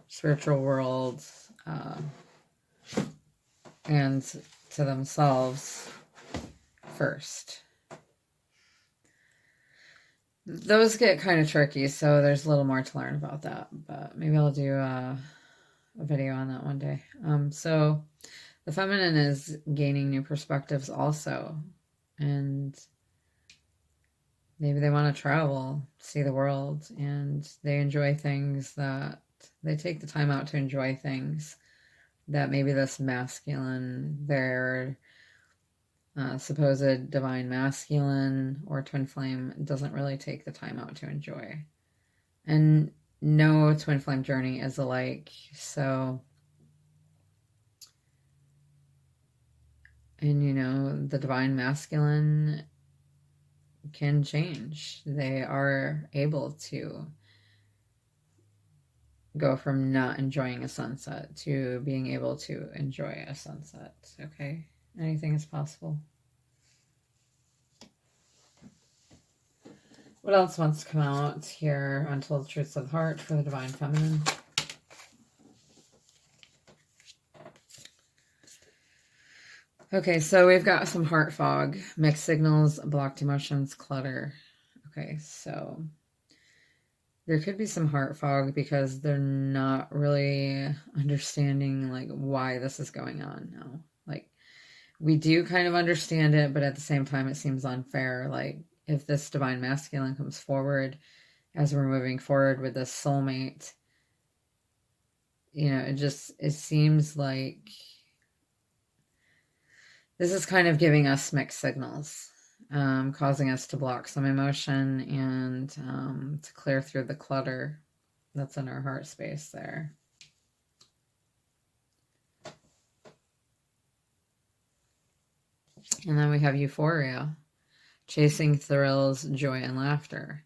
spiritual world, and to themselves first. Those get kind of tricky, so there's a little more to learn about that, but maybe I'll do a video on that one day. So the feminine is gaining new perspectives also, and Maybe they want to travel, see the world, and they enjoy things that they take the time out to enjoy things that maybe this masculine, their supposed divine masculine or twin flame, doesn't really take the time out to enjoy. And no twin flame journey is alike. So, and you know, the divine masculine can change. They are able to go from not enjoying a sunset to being able to enjoy a sunset. Okay? Anything is possible. What else wants to come out here? Untold Truths of the Heart for the Divine Feminine. Okay, so we've got some heart fog, mixed signals, blocked emotions, clutter. Okay, so there could be some heart fog because they're not really understanding like why this is going on now. Like we do kind of understand it, but at the same time it seems unfair. Like if this divine masculine comes forward as we're moving forward with this soulmate, you know, it seems like this is kind of giving us mixed signals. Causing us to block some emotion and to clear through the clutter that's in our heart space there. And then we have euphoria, chasing thrills, joy, and laughter.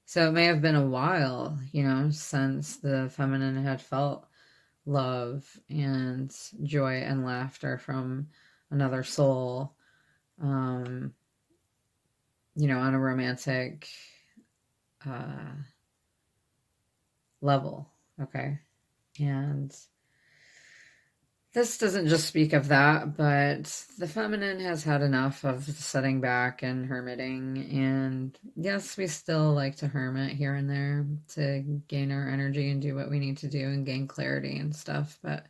So it may have been a while, you know, since the feminine had felt love and joy and laughter from another soul. You know, on a romantic level, okay? And this doesn't just speak of that, but the feminine has had enough of sitting back and hermiting. And yes, we still like to hermit here and there to gain our energy and do what we need to do and gain clarity and stuff, but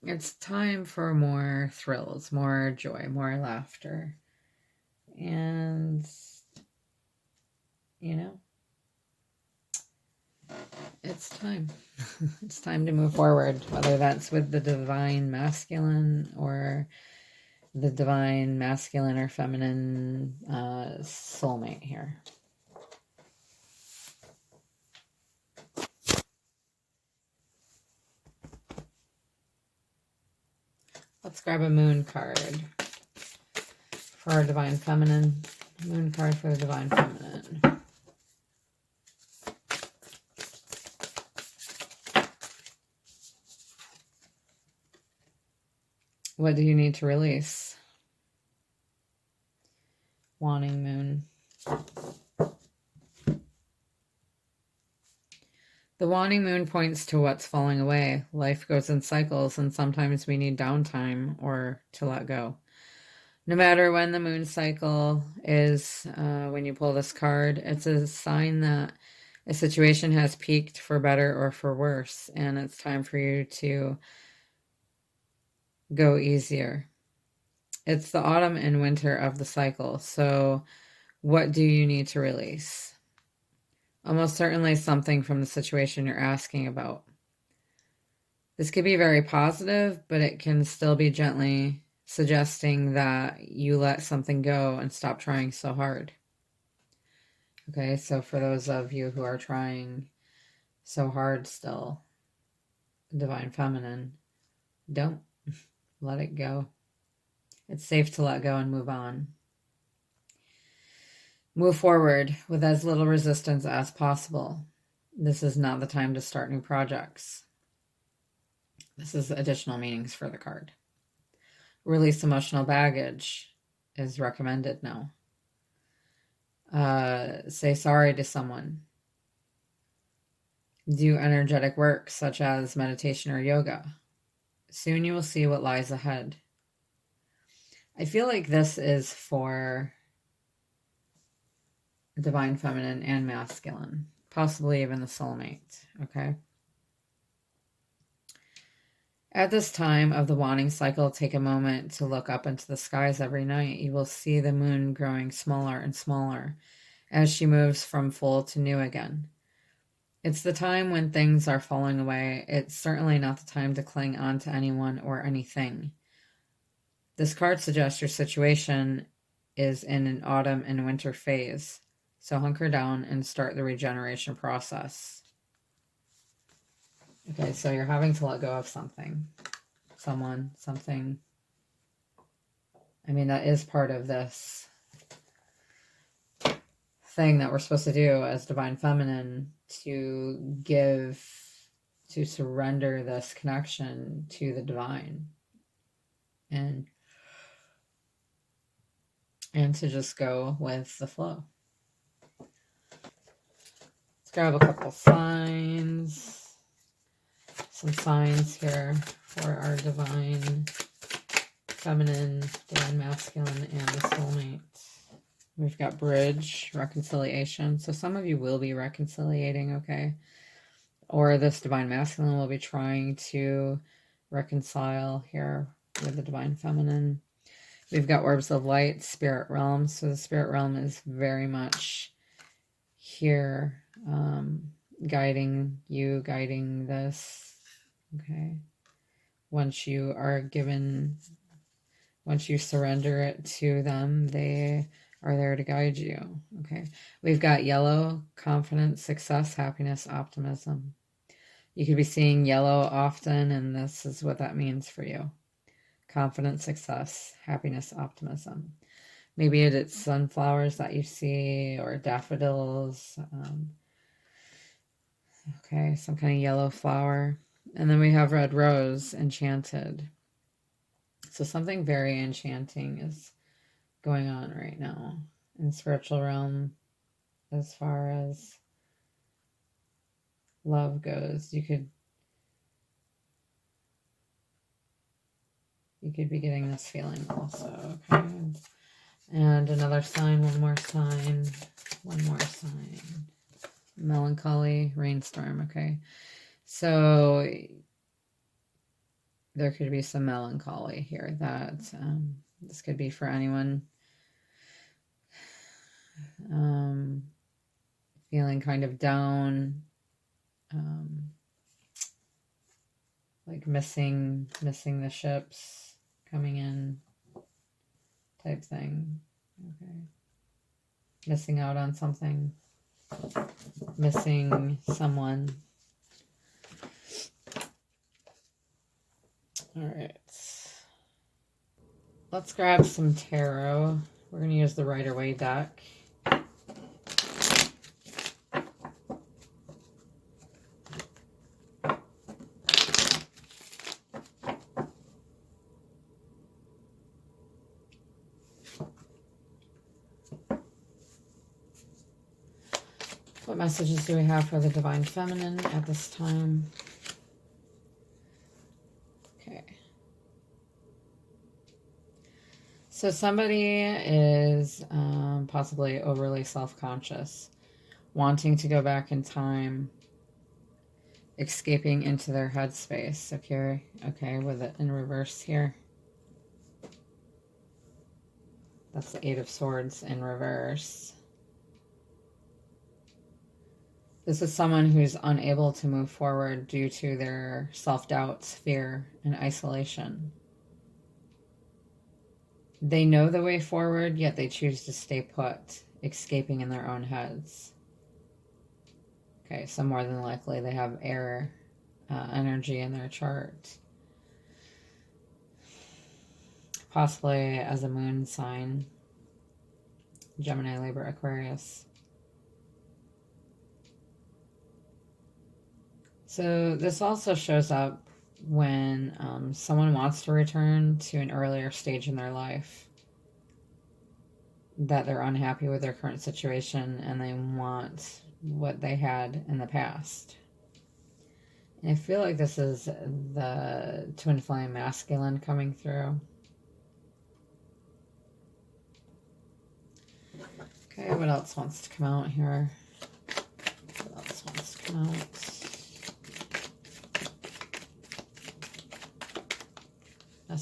it's time for more thrills, more joy, more laughter. And you know, it's time. It's time to move forward, whether that's with the divine masculine or the divine masculine or feminine soulmate here. Let's grab a moon card for our divine feminine. Moon card for the divine feminine. What do you need to release? Wanting moon. The wanting moon points to what's falling away. Life goes in cycles, and sometimes we need downtime or to let go. No matter when the moon cycle is, when you pull this card, it's a sign that a situation has peaked for better or for worse, and it's time for you to go easier. It's the autumn and winter of the cycle. So what do you need to release? Almost certainly something from the situation you're asking about. This could be very positive, but it can still be gently suggesting that you let something go and stop trying so hard. Okay, so for those of you who are trying so hard still, divine feminine, don't let it go. It's safe to let go and move on. Move forward with as little resistance as possible. This is not the time to start new projects. This is additional meanings for the card. Release emotional baggage is recommended now. Say sorry to someone. Do energetic work such as meditation or yoga. Soon you will see what lies ahead. I feel like this is for divine feminine and masculine, possibly even the soulmate, okay? At this time of the waning cycle, take a moment to look up into the skies every night. You will see the moon growing smaller and smaller as she moves from full to new again. It's the time when things are falling away. It's certainly not the time to cling on to anyone or anything. This card suggests your situation is in an autumn and winter phase. So hunker down and start the regeneration process. Okay, so you're having to let go of something. Someone, something. I mean, that is part of this thing that we're supposed to do as Divine Feminine, to surrender this connection to the divine. And to just go with the flow. Let's grab a couple signs. Some signs here for our divine feminine, divine masculine, and the soulmate. We've got bridge, reconciliation. So some of you will be reconciliating, okay? Or this divine masculine will be trying to reconcile here with the divine feminine. We've got orbs of light, spirit realm. So the spirit realm is very much here, guiding you, guiding this. Okay. Once you surrender it to them, they are there to guide you. Okay. We've got yellow, confidence, success, happiness, optimism. You could be seeing yellow often, and this is what that means for you. Confidence, success, happiness, optimism. Maybe it's sunflowers that you see, or daffodils. Okay, some kind of yellow flower. And then we have red rose, enchanted. So something very enchanting is going on right now in spiritual realm as far as love goes. You could be getting this feeling also, okay? And another sign, one more sign. Melancholy, rainstorm, okay? So there could be some melancholy here that this could be for anyone feeling kind of down, like missing the ships coming in type thing. Okay. Missing out on something. Missing someone. All right. Let's grab some tarot. We're going to use the Rider-Waite deck. What messages do we have for the Divine Feminine at this time? Okay. So somebody is possibly overly self-conscious, wanting to go back in time, escaping into their headspace. Okay, with it in reverse here. That's the Eight of Swords in reverse. This is someone who's unable to move forward due to their self-doubts, fear, and isolation. They know the way forward, yet they choose to stay put, escaping in their own heads. Okay, so more than likely they have air energy in their chart. Possibly as a moon sign. Gemini, Libra, Aquarius. So this also shows up when someone wants to return to an earlier stage in their life, that they're unhappy with their current situation and they want what they had in the past. And I feel like this is the twin flame masculine coming through. Okay, what else wants to come out here? What else wants to come out?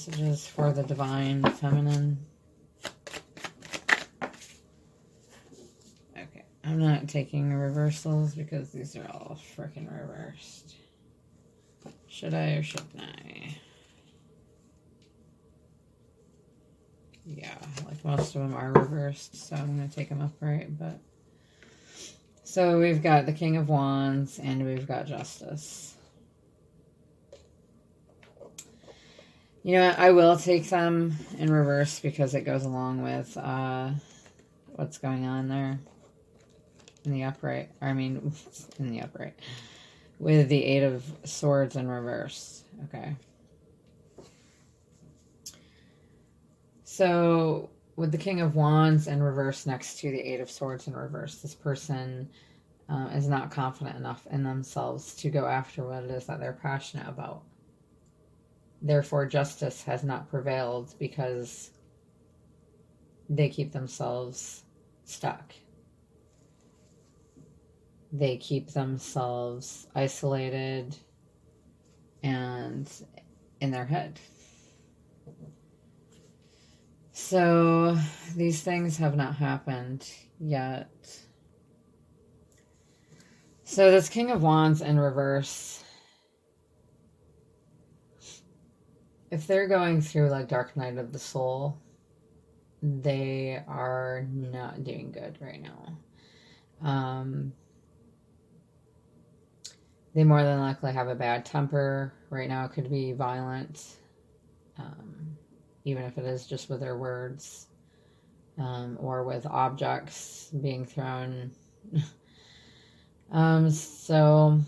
Messages for the divine feminine. Okay, I'm not taking reversals because these are all freaking reversed. Should I or shouldn't I? Yeah, like most of them are reversed, so I'm going to take them upright. But so we've got the King of Wands and we've got Justice. You know what? I will take them in reverse because it goes along with what's going on there in the upright. I mean, in the upright. With the Eight of Swords in reverse. Okay. So with the King of Wands in reverse next to the Eight of Swords in reverse, this person is not confident enough in themselves to go after what it is that they're passionate about. Therefore, justice has not prevailed because they keep themselves stuck. They keep themselves isolated and in their head. So these things have not happened yet. So this King of Wands in reverse, if they're going through like dark night of the soul, they are not doing good right now. They more than likely have a bad temper right now. It could be violent, even if it is just with their words, or with objects being thrown. So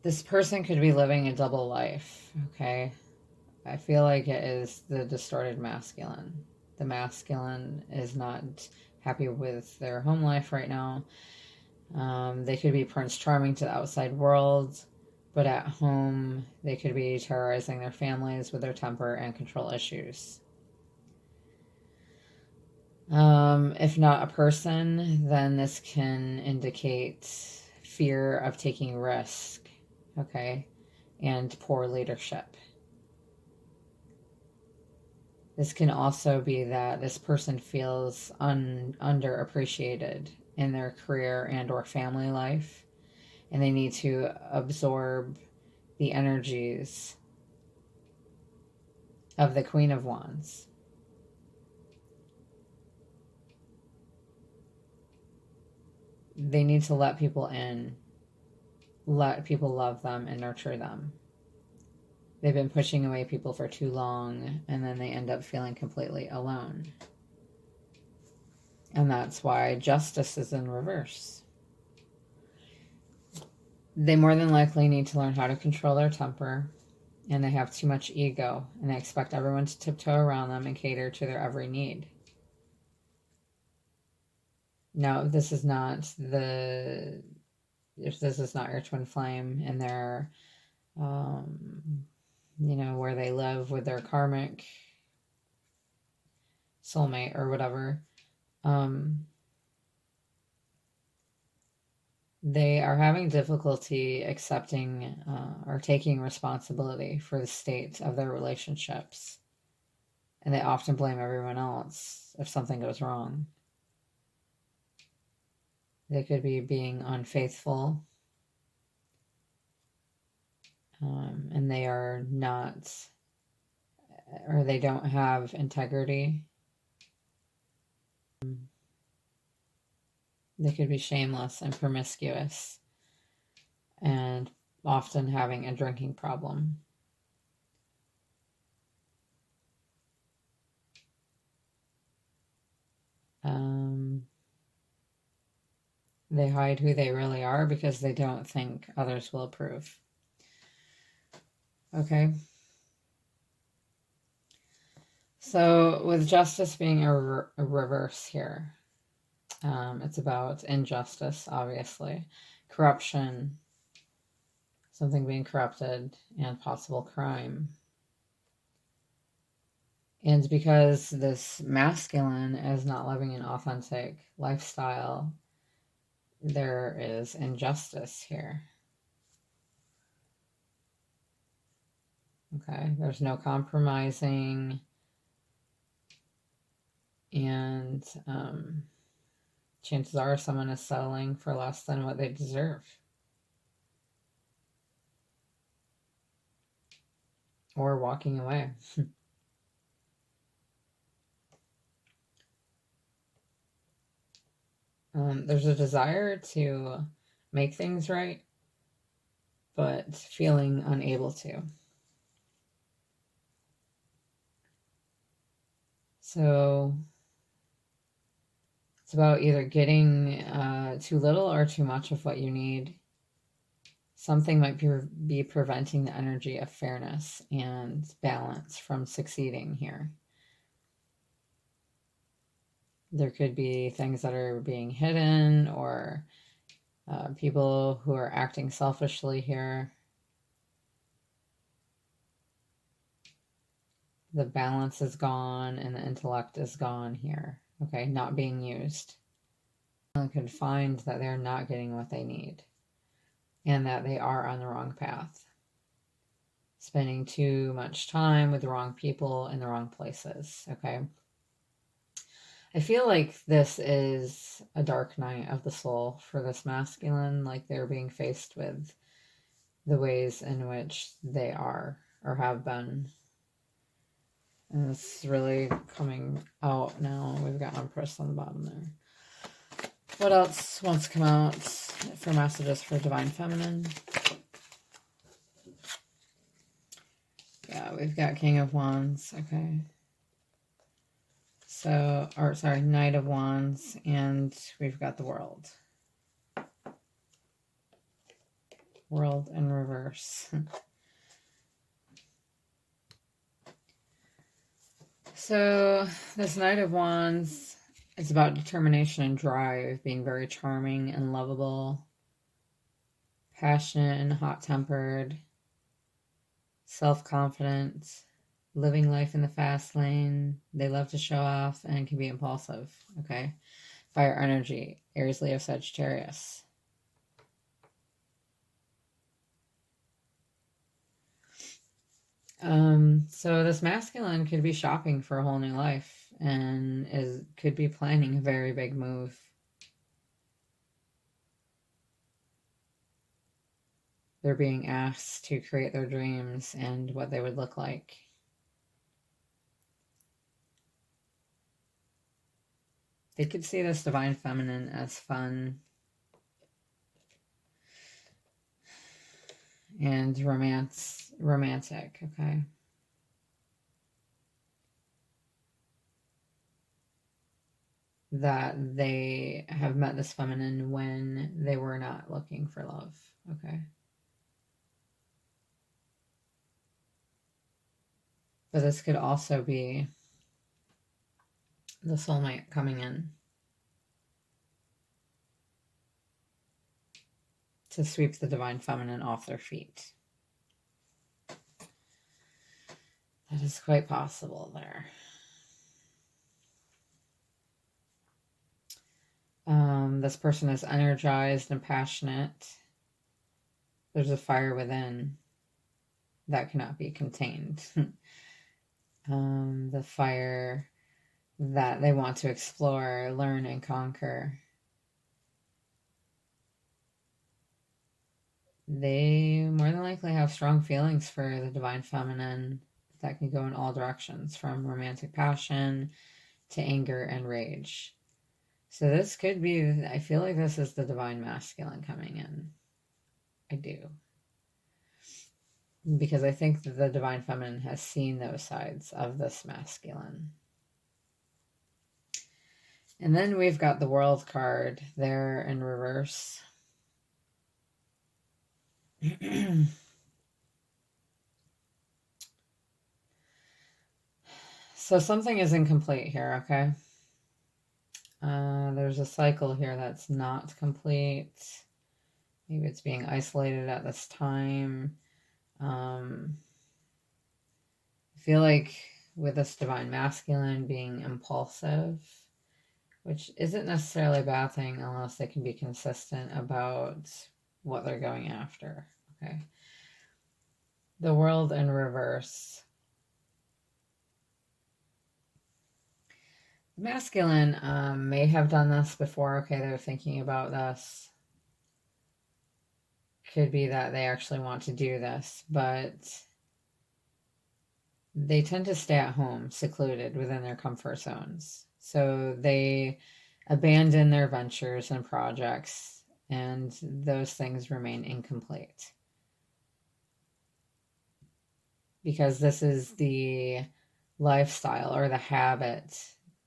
this person could be living a double life, okay? I feel like it is the distorted masculine. The masculine is not happy with their home life right now. They could be Prince Charming to the outside world, but at home, they could be terrorizing their families with their temper and control issues. If not a person, then this can indicate fear of taking risk, okay, and poor leadership. This can also be that this person feels underappreciated in their career and or family life, and they need to absorb the energies of the Queen of Wands. They need to let people in, let people love them and nurture them. They've been pushing away people for too long, and then they end up feeling completely alone. And that's why justice is in reverse. They more than likely need to learn how to control their temper, and they have too much ego, and they expect everyone to tiptoe around them and cater to their every need. Now, if this is not your twin flame and they're, where they live with their karmic soulmate or whatever, they are having difficulty accepting or taking responsibility for the state of their relationships. And they often blame everyone else if something goes wrong. They could be being unfaithful. And they are not, or they don't have integrity. They could be shameless and promiscuous and often having a drinking problem. They hide who they really are because they don't think others will approve. Okay. So with justice being a reverse here, it's about injustice, obviously, corruption, something being corrupted, and possible crime. And because this masculine is not living an authentic lifestyle, there is injustice here. Okay, there's no compromising, and chances are someone is settling for less than what they deserve. Or walking away. There's a desire to make things right, but feeling unable to. So it's about either getting too little or too much of what you need. Something might be preventing the energy of fairness and balance from succeeding here. There could be things that are being hidden, or people who are acting selfishly here. The balance is gone and the intellect is gone here. Okay, not being used. Someone could find that they're not getting what they need and that they are on the wrong path. Spending too much time with the wrong people in the wrong places. Okay. I feel like this is a dark night of the soul for this masculine, like they're being faced with the ways in which they are or have been. And it's really coming out now. We've got Empress on the bottom there. What else wants to come out for messages for Divine Feminine? Yeah, we've got King of Wands. Okay. So, or sorry, Knight of Wands, and we've got the World. World in reverse. So, this Knight of Wands is about determination and drive, being very charming and lovable, passionate and hot-tempered, self-confident, living life in the fast lane. They love to show off and can be impulsive. Okay. Fire energy, Aries, Leo, Sagittarius. So this masculine could be shopping for a whole new life and could be planning a very big move. They're being asked to create their dreams and what they would look like. They could see this Divine Feminine as fun and romantic, okay? That they have met this feminine when they were not looking for love, okay? But this could also be the soulmate coming in to sweep the Divine Feminine off their feet. That is quite possible there. This person is energized and passionate. There's a fire within that cannot be contained. The fire that they want to explore, learn, and conquer. They more than likely have strong feelings for the Divine Feminine that can go in all directions, from romantic passion to anger and rage. So this could be, I feel like this is the Divine Masculine coming in. I do. Because I think that the Divine Feminine has seen those sides of this masculine. And then we've got the World card there in reverse. So something is incomplete here, okay? There's a cycle here that's not complete. Maybe it's being isolated at this time. I feel like with this Divine Masculine being impulsive, which isn't necessarily a bad thing unless they can be consistent about what they're going after, okay? The world in reverse. The masculine may have done this before. Okay, they're thinking about this. Could be that they actually want to do this, but they tend to stay at home, secluded within their comfort zones. So they abandon their ventures and projects, and those things remain incomplete. Because this is the lifestyle or the habit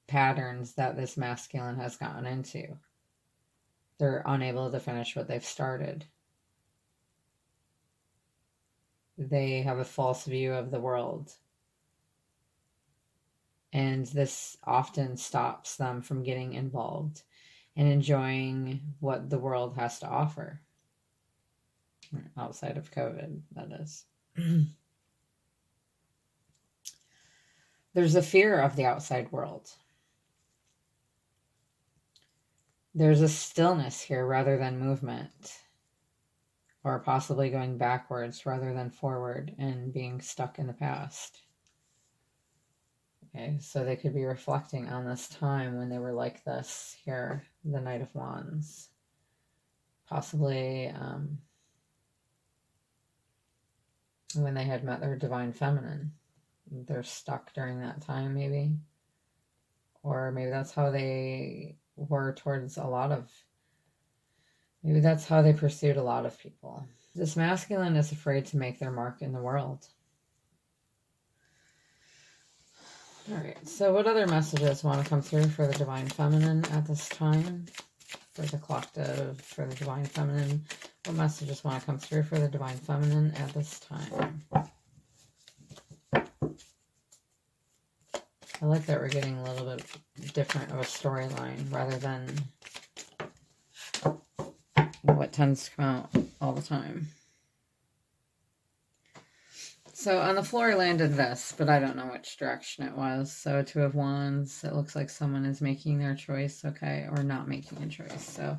patterns that this masculine has gotten into. They're unable to finish what they've started. They have a false view of the world. And this often stops them from getting involved and enjoying what the world has to offer. Outside of COVID, that is. There's a fear of the outside world. There's a stillness here rather than movement, or possibly going backwards rather than forward and being stuck in the past. Okay, so they could be reflecting on this time when they were like this here, the Knight of Wands. Possibly when they had met their divine feminine. They're stuck during that time, maybe. Or maybe that's how they were towards a lot of... Maybe that's how they pursued a lot of people. This masculine is afraid to make their mark in the world. All right, so what other messages want to come through for the divine feminine at this time? For the collective, for the divine feminine. What messages want to come through for the divine feminine at this time? I like that we're getting a little bit different of a storyline rather than what tends to come out all the time. So on the floor landed this, but I don't know which direction it was. So Two of Wands, it looks like someone is making their choice, okay, or not making a choice. So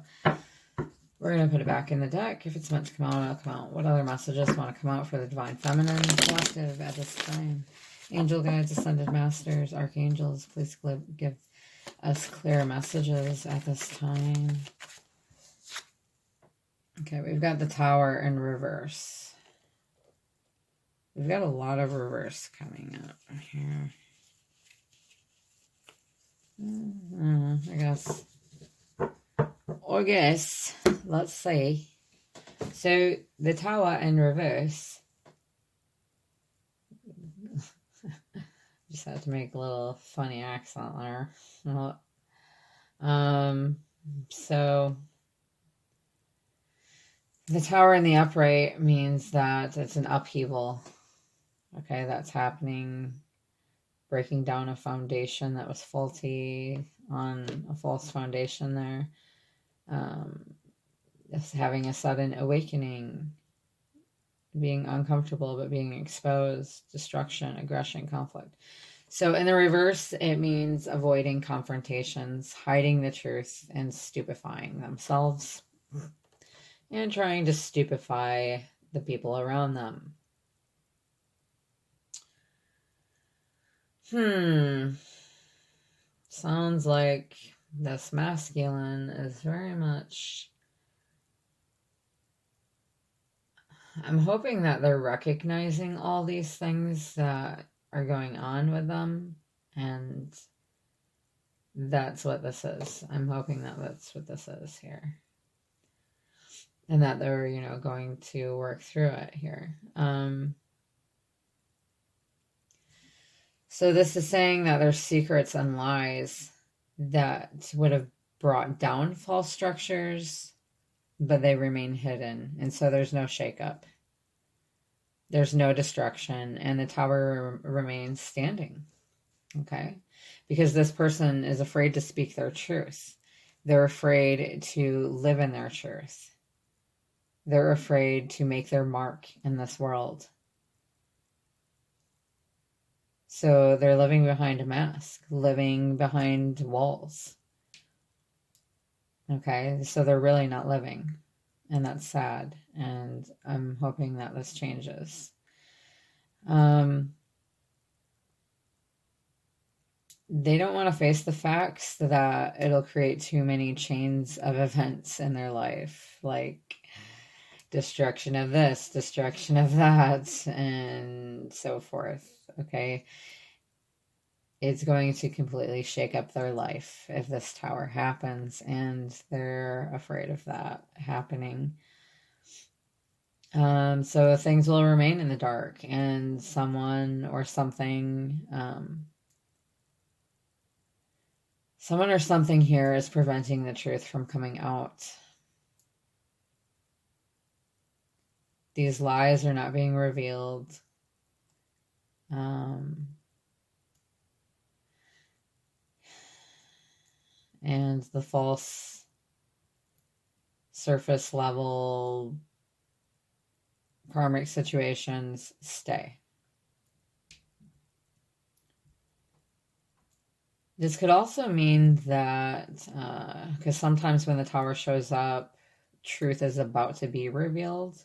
we're going to put it back in the deck. If it's meant to come out, it'll come out. What other messages want to come out for the divine feminine collective at this time? Angel guides, ascended masters, archangels, please give us clear messages at this time. Okay, we've got the Tower in reverse. We've got a lot of reverse coming up here. I guess. Let's see. So, the Tower in reverse. Just had to make a little funny accent there. So... the Tower in the upright means that it's an upheaval. Okay, that's happening. Breaking down a foundation that was faulty on a false foundation there. Just having a sudden awakening. Being uncomfortable, but being exposed. Destruction, aggression, conflict. So in the reverse, it means avoiding confrontations, hiding the truth, and stupefying themselves. And trying to stupefy the people around them. Sounds like this masculine is very much... I'm hoping that they're recognizing all these things that are going on with them. And that's what this is. I'm hoping that that's what this is here. And that they're, going to work through it here. So this is saying that there's secrets and lies that would have brought down false structures, but they remain hidden. And so there's no shakeup. There's no destruction, and the tower remains standing. Okay? Because this person is afraid to speak their truth. They're afraid to live in their truth. They're afraid to make their mark in this world. So they're living behind a mask, living behind walls. Okay, so they're really not living. And that's sad. And I'm hoping that this changes. They don't want to face the facts that it'll create too many chains of events in their life, like destruction of this, destruction of that, and so forth. Okay. It's going to completely shake up their life if this tower happens, and they're afraid of that happening. So things will remain in the dark, and someone or something, someone or something here is preventing the truth from coming out. These lies are not being revealed. And the false surface level karmic situations stay. This could also mean that, because sometimes when the tower shows up, truth is about to be revealed.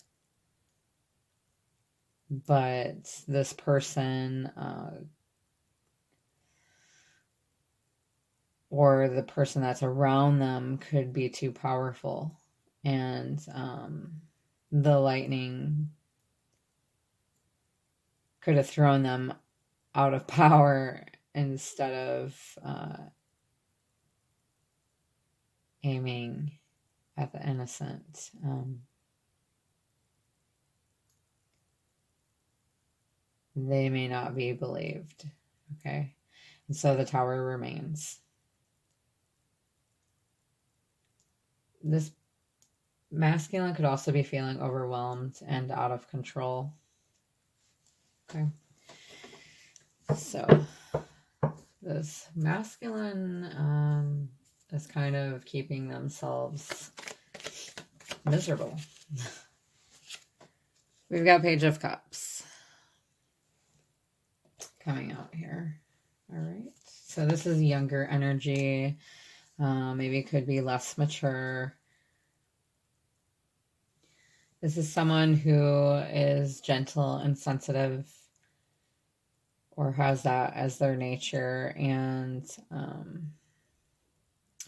But this person, or the person that's around them, could be too powerful. And the lightning could have thrown them out of power instead of aiming at the innocent. They may not be believed. Okay. And so the tower remains. This masculine could also be feeling overwhelmed and out of control. Okay. So this masculine is kind of keeping themselves miserable. We've got Page of Cups coming out here. All right. So this is younger energy. Maybe it could be less mature. This is someone who is gentle and sensitive, or has that as their nature, and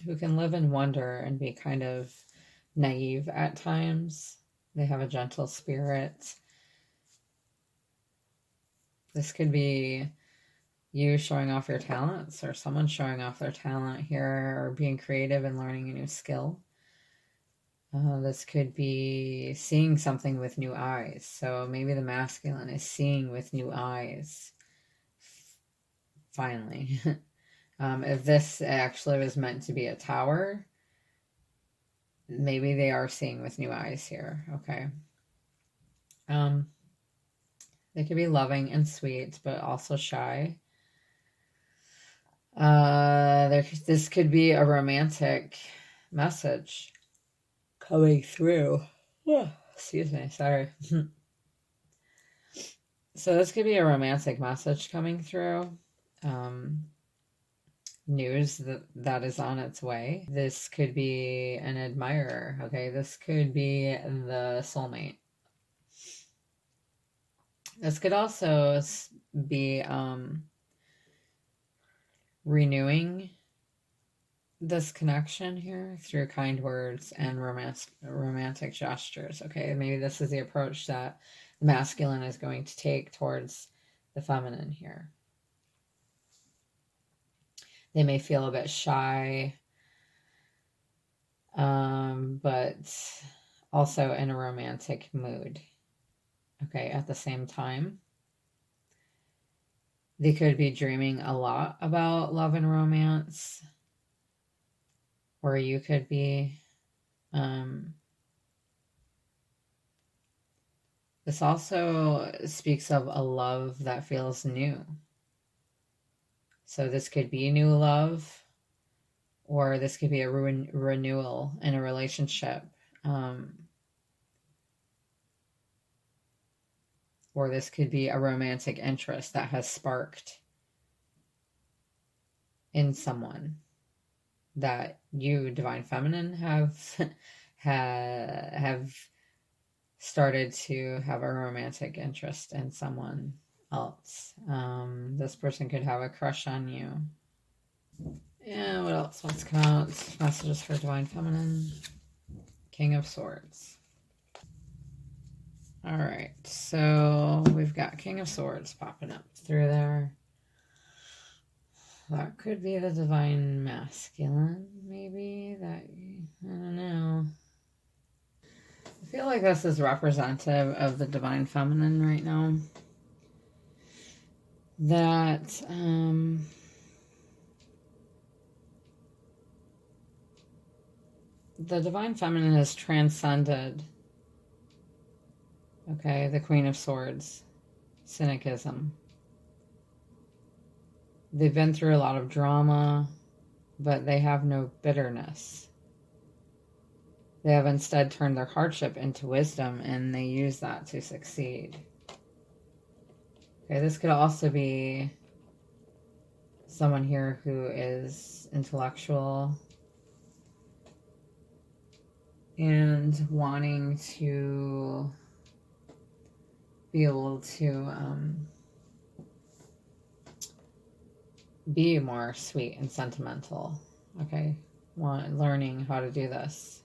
who can live in wonder and be kind of naive at times. They have a gentle spirit. This could be you showing off your talents, or someone showing off their talent here, or being creative and learning a new skill. This could be seeing something with new eyes. So maybe the masculine is seeing with new eyes. Finally. If this actually was meant to be a tower, maybe they are seeing with new eyes here. Okay. They could be loving and sweet, but also shy. This could be a romantic message coming through. Excuse me, sorry. So this could be a romantic message coming through. News that is on its way. This could be an admirer. Okay, this could be the soulmate. This could also be renewing this connection here through kind words and romantic gestures. Okay, maybe this is the approach that the masculine is going to take towards the feminine here. They may feel a bit shy, but also in a romantic mood. Okay, at the same time. They could be dreaming a lot about love and romance. Or you could be. This also speaks of a love that feels new. So this could be new love, or this could be a renewal in a relationship. Or this could be a romantic interest that has sparked in someone that you, Divine Feminine, have started to have a romantic interest in someone else. This person could have a crush on you. Yeah, what else wants to come out? Messages for Divine Feminine. King of Swords. All right, so we've got King of Swords popping up through there. That could be the Divine Masculine, maybe. That, I don't know. I feel like this is representative of the Divine Feminine right now. That, the Divine Feminine has transcended, okay, the Queen of Swords, cynicism. They've been through a lot of drama, but they have no bitterness. They have instead turned their hardship into wisdom, and they use that to succeed. Okay, this could also be someone here who is intellectual and wanting to be able to be more sweet and sentimental. Okay, learning how to do this.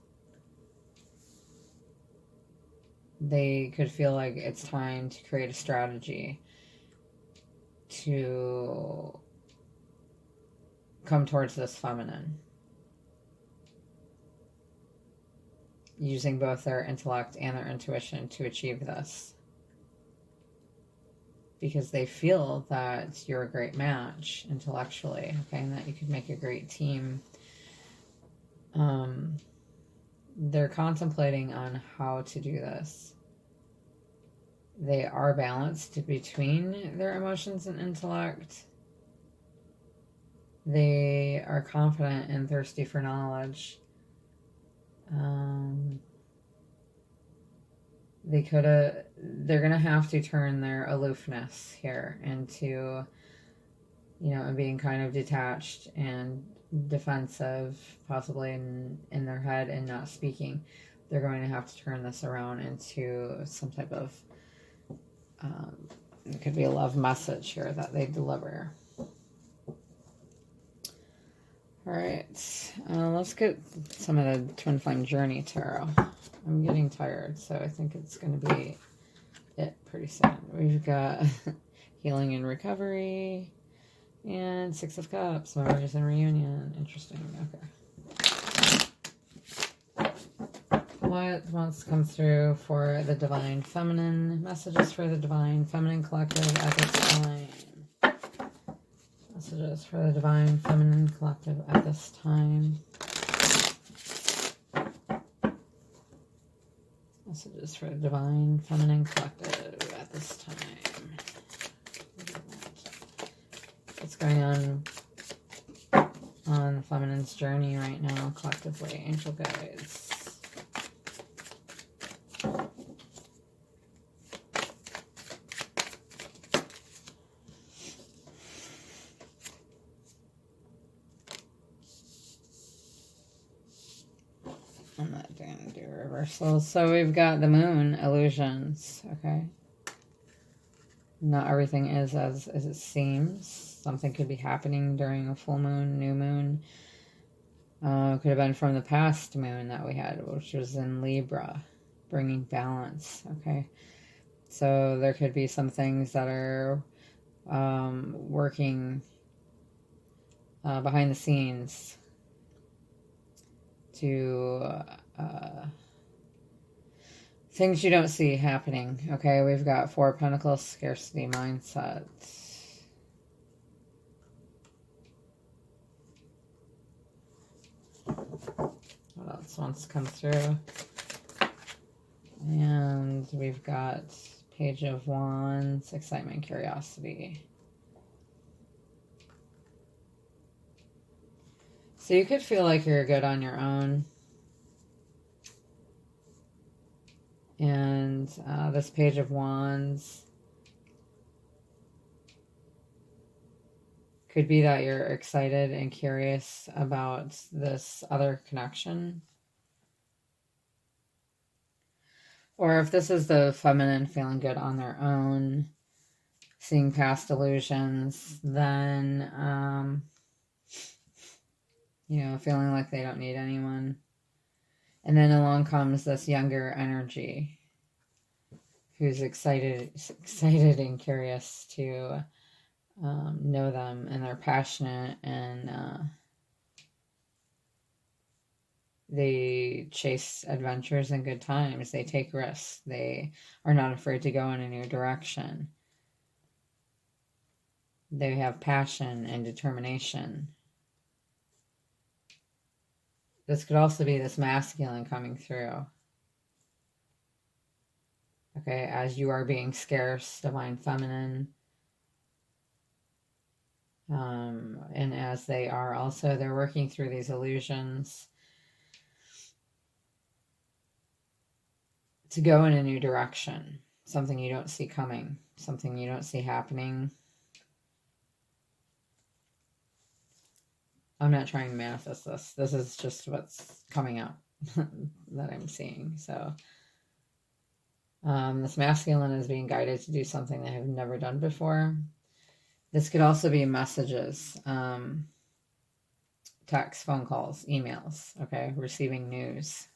They could feel like it's time to create a strategy to come towards this feminine, using both their intellect and their intuition to achieve this, because they feel that you're a great match intellectually, okay, and that you could make a great team. They're contemplating on how to do this. They are balanced between their emotions and intellect. They are confident and thirsty for knowledge. They're going to have to turn their aloofness here into, and being kind of detached and defensive, possibly in their head, and not speaking. They're going to have to turn this around into some type of, it could be a love message here that they deliver. All right, let's get some of the Twin Flame Journey Tarot. I'm getting tired, so I think it's going to be it pretty soon. We've got Healing and Recovery and Six of Cups, Memories and Reunion. Interesting. Okay. What wants to come through for the Divine Feminine? Messages for the Divine Feminine Collective at this time. Messages for the Divine Feminine Collective at this time. Messages for the Divine Feminine Collective at this time. What's going on the Feminine's journey right now, collectively? Angel guides. I'm not going to do reversals. So we've got the moon illusions, okay? Not everything is as it seems. Something could be happening during a full moon, new moon. Could have been from the past moon that we had, which was in Libra, bringing balance, okay? So there could be some things that are working behind the scenes to things you don't see happening. Okay, we've got Four of Pentacles, scarcity mindset. What else wants to come through? And we've got Page of Wands, excitement, curiosity. So you could feel like you're good on your own. And this Page of Wands could be that you're excited and curious about this other connection. Or if this is the feminine feeling good on their own, seeing past illusions, then, feeling like they don't need anyone. And then along comes this younger energy who's excited and curious to know them, and they're passionate, and they chase adventures and good times. They take risks. They are not afraid to go in a new direction. They have passion and determination. This could also be this masculine coming through. Okay, as you are being scarce, divine feminine. And as they are also, they're working through these illusions to go in a new direction. Something you don't see coming. Something you don't see happening. I'm not trying to manifest this. This is just what's coming up that I'm seeing. So this masculine is being guided to do something they have never done before. This could also be messages, texts, phone calls, emails, okay, receiving news.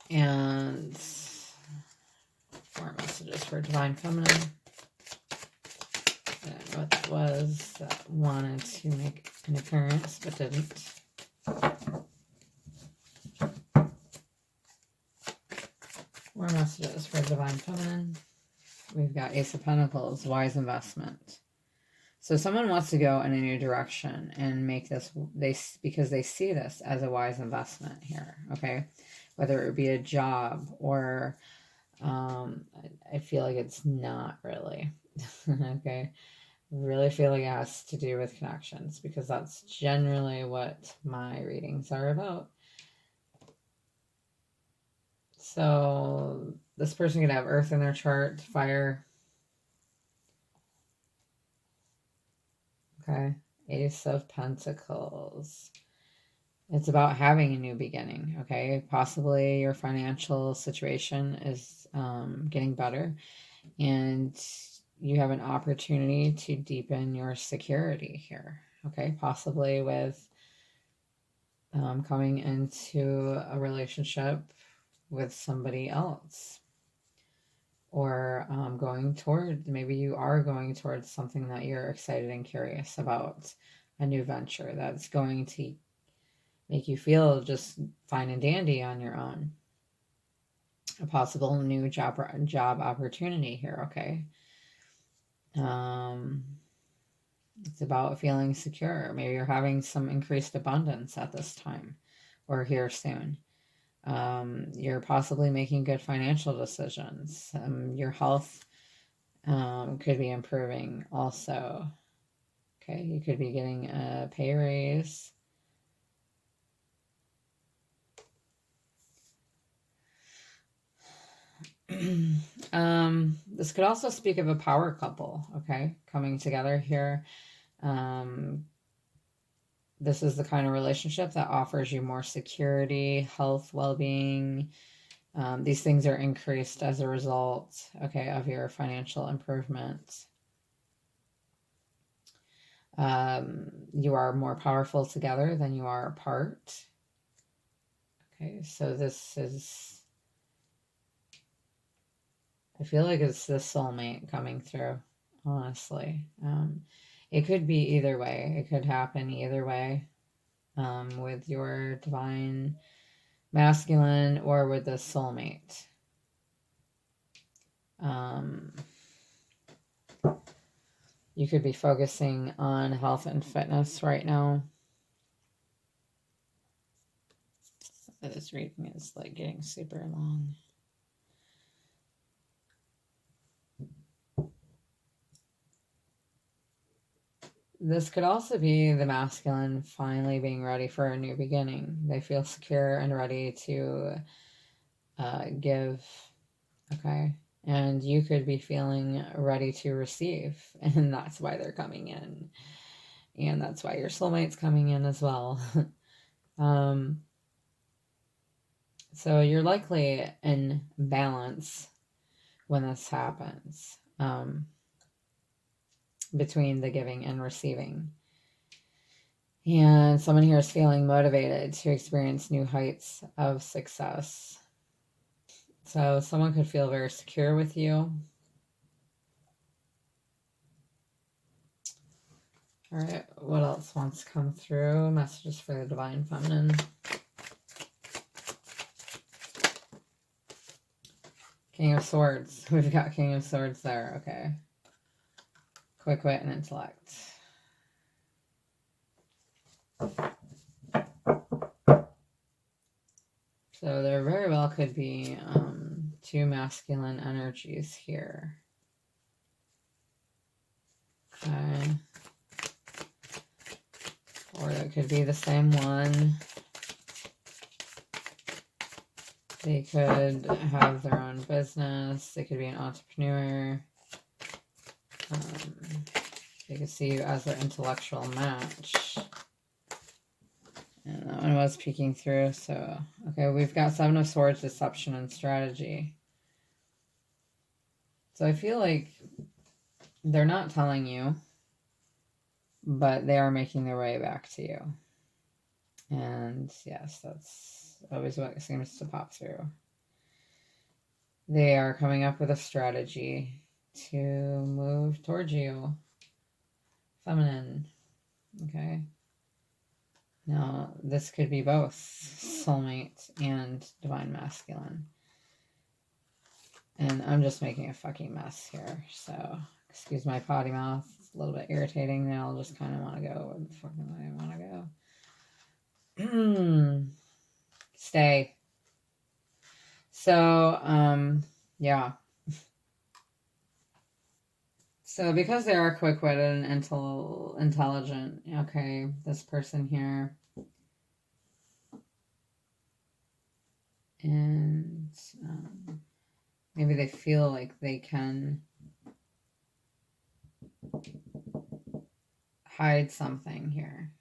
And 4 messages for Divine Feminine. And what it was that wanted to make an appearance but didn't. 4 messages for Divine Feminine. We've got Ace of Pentacles, wise investment. So someone wants to go in a new direction and make this, because they see this as a wise investment here, okay? Whether it be a job or, I feel like it's not really, okay? Really feel like it has to do with connections, because that's generally what my readings are about. So this person could have earth in their chart, fire. Okay, Ace of Pentacles. It's about having a new beginning, okay? Possibly your financial situation is getting better, and you have an opportunity to deepen your security here, okay? Possibly with coming into a relationship with somebody else, or maybe you are going towards something that you're excited and curious about, a new venture that's going to make you feel just fine and dandy on your own. A possible new job opportunity here, okay? It's about feeling secure. Maybe you're having some increased abundance at this time or here soon. You're possibly making good financial decisions. Your health could be improving also. Okay, you could be getting a pay raise. This could also speak of a power couple, okay, coming together here. This is the kind of relationship that offers you more security, health, well-being. These things are increased as a result, okay, of your financial improvements. You are more powerful together than you are apart. Okay, so this is, I feel like it's the soulmate coming through, honestly. It could be either way. It could happen either way, with your divine masculine or with the soulmate. You could be focusing on health and fitness right now. This reading is like getting super long. This could also be the masculine finally being ready for a new beginning. They feel secure and ready to give, okay? And you could be feeling ready to receive, and that's why they're coming in. And that's why your soulmate's coming in as well. So you're likely in balance when this happens, between the giving and receiving. And someone here is feeling motivated to experience new heights of success. So someone could feel very secure with you. All right, what else wants to come through? Messages for the Divine Feminine. King of Swords. We've got King of Swords there. Okay. Quick wit and intellect. So there very well could be two masculine energies here. Okay. Or it could be the same one. They could have their own business. They could be an entrepreneur. They could see you as their intellectual match. And that one was peeking through. So, okay, we've got Seven of Swords, deception, and strategy. So I feel like they're not telling you, but they are making their way back to you. And yes, that's always what seems to pop through. They are coming up with a strategy to move towards you. Feminine. Okay. Now, this could be both soulmate and divine masculine. And I'm just making a fucking mess here. So, excuse my potty mouth. It's a little bit irritating. Now I'll just kind of want to go where the fucking way I want to go. Stay. So, yeah. So because they are quick-witted and intelligent, okay, this person here, and maybe they feel like they can hide something here.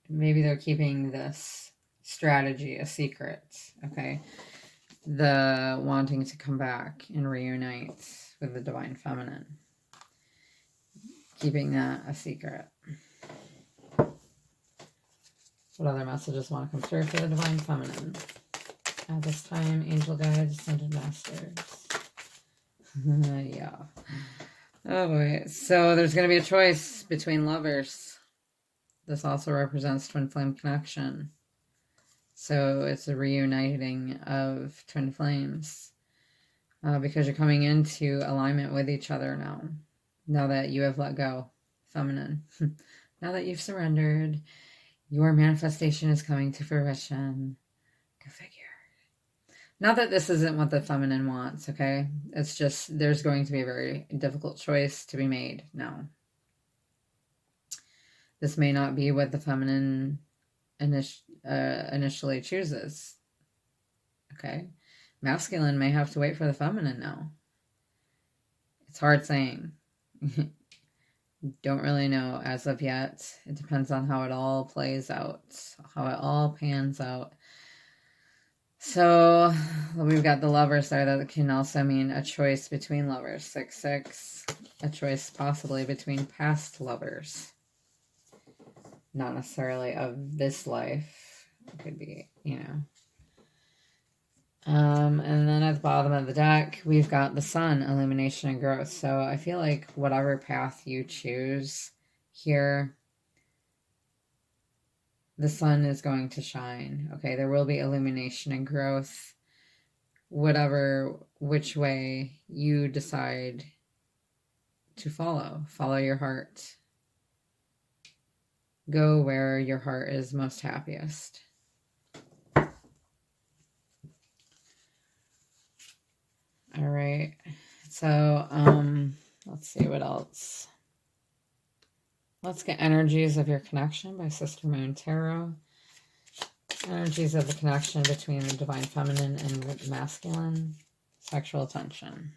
Maybe they're keeping this strategy a secret, okay? The wanting to come back and reunite with the Divine Feminine. Keeping that a secret. What other messages want to come through for the Divine Feminine? At this time, angel guides, ascended masters. Yeah. Oh boy. So there's going to be a choice between lovers. This also represents twin flame connection. So it's a reuniting of twin flames. Because you're coming into alignment with each other now. Now that you have let go. Feminine. Now that you've surrendered, your manifestation is coming to fruition. Go figure. Not that this isn't what the feminine wants, okay? It's just there's going to be a very difficult choice to be made now. This may not be what the feminine initially chooses, okay? Masculine may have to wait for the feminine now. It's hard saying. Don't really know as of yet. It depends on how it all plays out, how it all pans out. So we've got the lovers there. That can also mean a choice between lovers. 6-6. A choice possibly between past lovers. Not necessarily of this life. It could be, you know. And then at the bottom of the deck, we've got the sun, illumination and growth. So I feel like whatever path you choose here, the sun is going to shine. Okay, there will be illumination and growth. Which way you decide to follow. Follow your heart. Go where your heart is most happiest. All right. So, let's see what else. Let's get energies of your connection by Sister Moon Tarot. Energies of the connection between the divine feminine and the masculine. Sexual tension.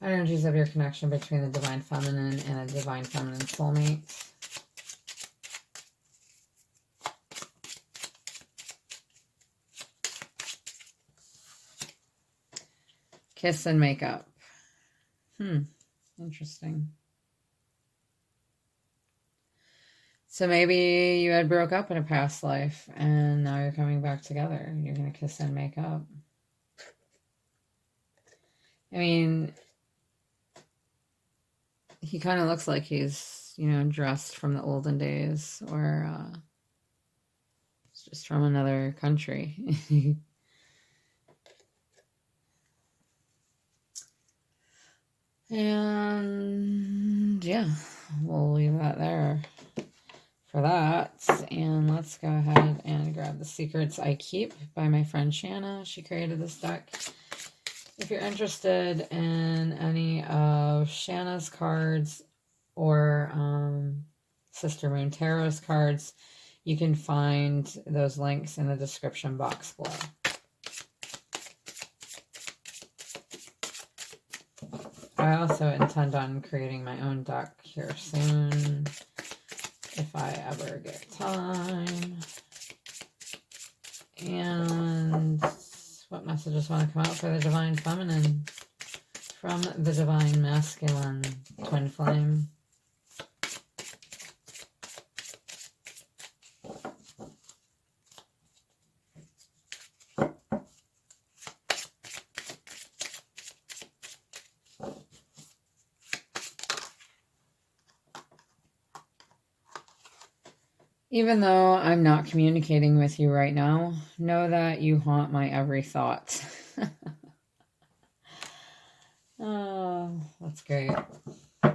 Energies of your connection between the divine feminine and a divine feminine soulmate. Kiss and make up. Interesting. So maybe you had broke up in a past life and now you're coming back together. You're going to kiss and make up. I mean, he kind of looks like he's, you know, dressed from the olden days, or it's just from another country. And yeah, we'll leave that there for that. And let's go ahead and grab The Secrets I Keep by my friend Shannah. She created this deck. If you're interested in any of Shannah's cards or Sister Moon Tarot's cards, you can find those links in the description box below. I also intend on creating my own deck here soon, if I ever get time. And what messages want to come out for the Divine Feminine from the Divine Masculine Twin Flame? Even though I'm not communicating with you right now, know that you haunt my every thought. Oh, that's great. I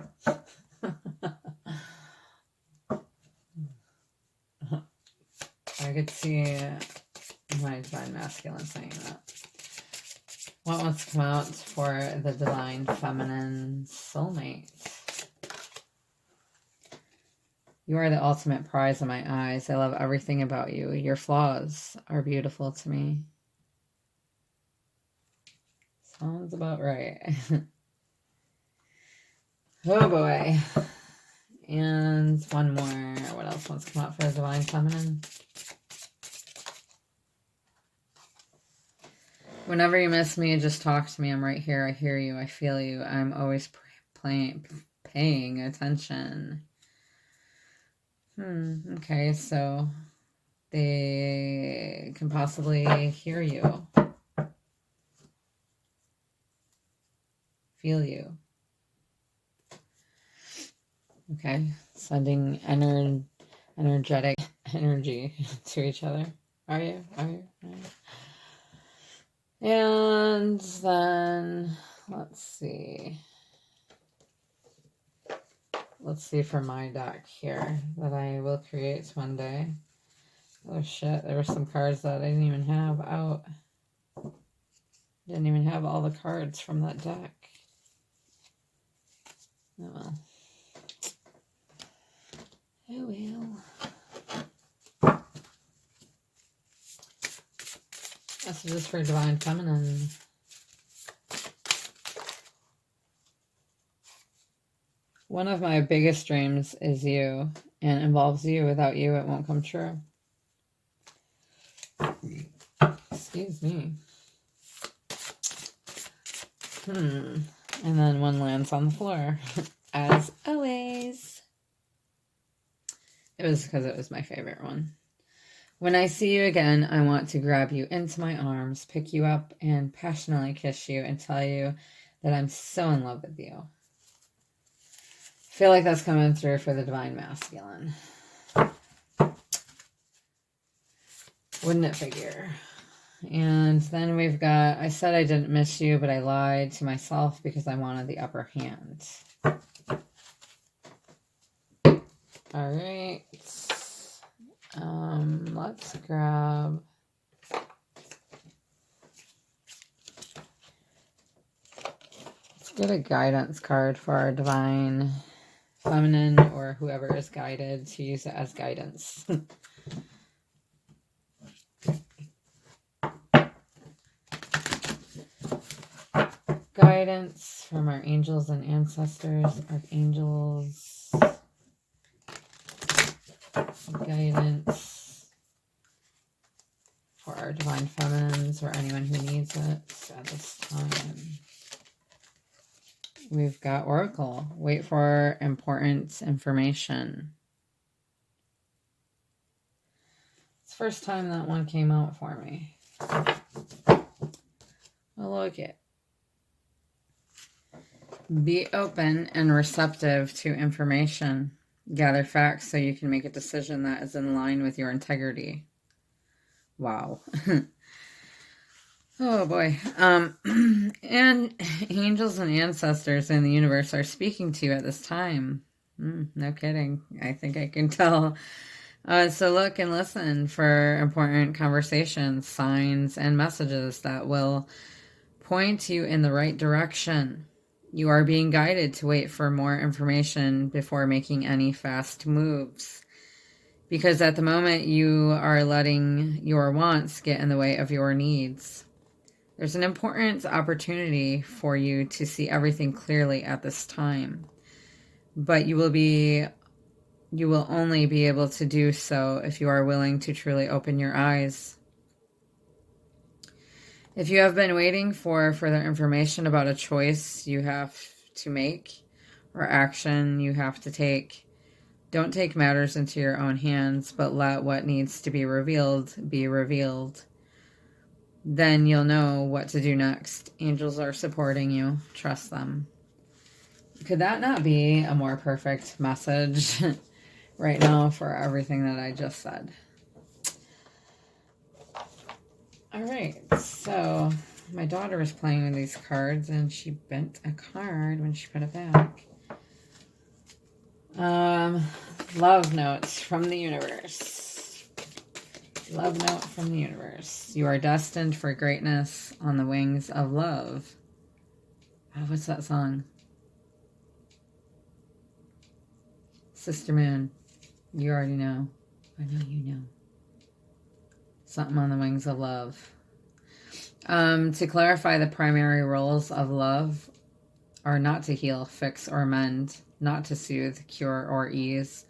could see my Divine Masculine saying that. What wants to come out for the Divine Feminine Soulmate? You are the ultimate prize in my eyes. I love everything about you. Your flaws are beautiful to me. Sounds about right. Oh boy. And one more. What else wants to come out for the Divine Feminine? Whenever you miss me, just talk to me. I'm right here. I hear you. I feel you. I'm always paying attention. Okay, so they can possibly hear you, feel you. Okay, sending energetic energy to each other. Are you? And then, let's see. Let's see for my deck here that I will create one day. Oh shit, there were some cards that I didn't even have out. Didn't even have all the cards from that deck. Oh well. Oh well. Messages for Divine Feminine. One of my biggest dreams is you, and involves you. Without you, it won't come true. Excuse me. And then one lands on the floor, as always. It was because it was my favorite one. When I see you again, I want to grab you into my arms, pick you up, and passionately kiss you and tell you that I'm so in love with you. I feel like that's coming through for the Divine Masculine. Wouldn't it figure? And then we've got, I said I didn't miss you, but I lied to myself because I wanted the upper hand. All right. Let's grab... Let's get a guidance card for our Divine Feminine, or whoever is guided to use it as guidance. Guidance from our angels and ancestors, archangels. Guidance for our Divine Feminines or anyone who needs it at this time. we've got Oracle. Wait for important information. It's the first time that one came out for me. Well, look it. Be open and receptive to information. Gather facts so you can make a decision that is in line with your integrity. Wow. Oh boy. And angels and ancestors in the universe are speaking to you at this time. No kidding. I think I can tell. So look and listen for important conversations, signs, and messages that will point you in the right direction. You are being guided to wait for more information before making any fast moves. Because at the moment you are letting your wants get in the way of your needs. There's an important opportunity for you to see everything clearly at this time. But you will only be able to do so if you are willing to truly open your eyes. If you have been waiting for further information about a choice you have to make or action you have to take, don't take matters into your own hands, but let what needs to be revealed be revealed. Then you'll know what to do next. Angels are supporting you. Trust them. Could that not be a more perfect message right now for everything that I just said? All right, so my daughter was playing with these cards and she bent a card when she put it back. Love notes from the universe. Love note from the universe. You are destined for greatness on the wings of love. Oh, what's that song? Sister Moon. You already know. I know you know. Something on the wings of love. To clarify, the primary roles of love are not to heal, fix, or mend, not to soothe, cure, or ease,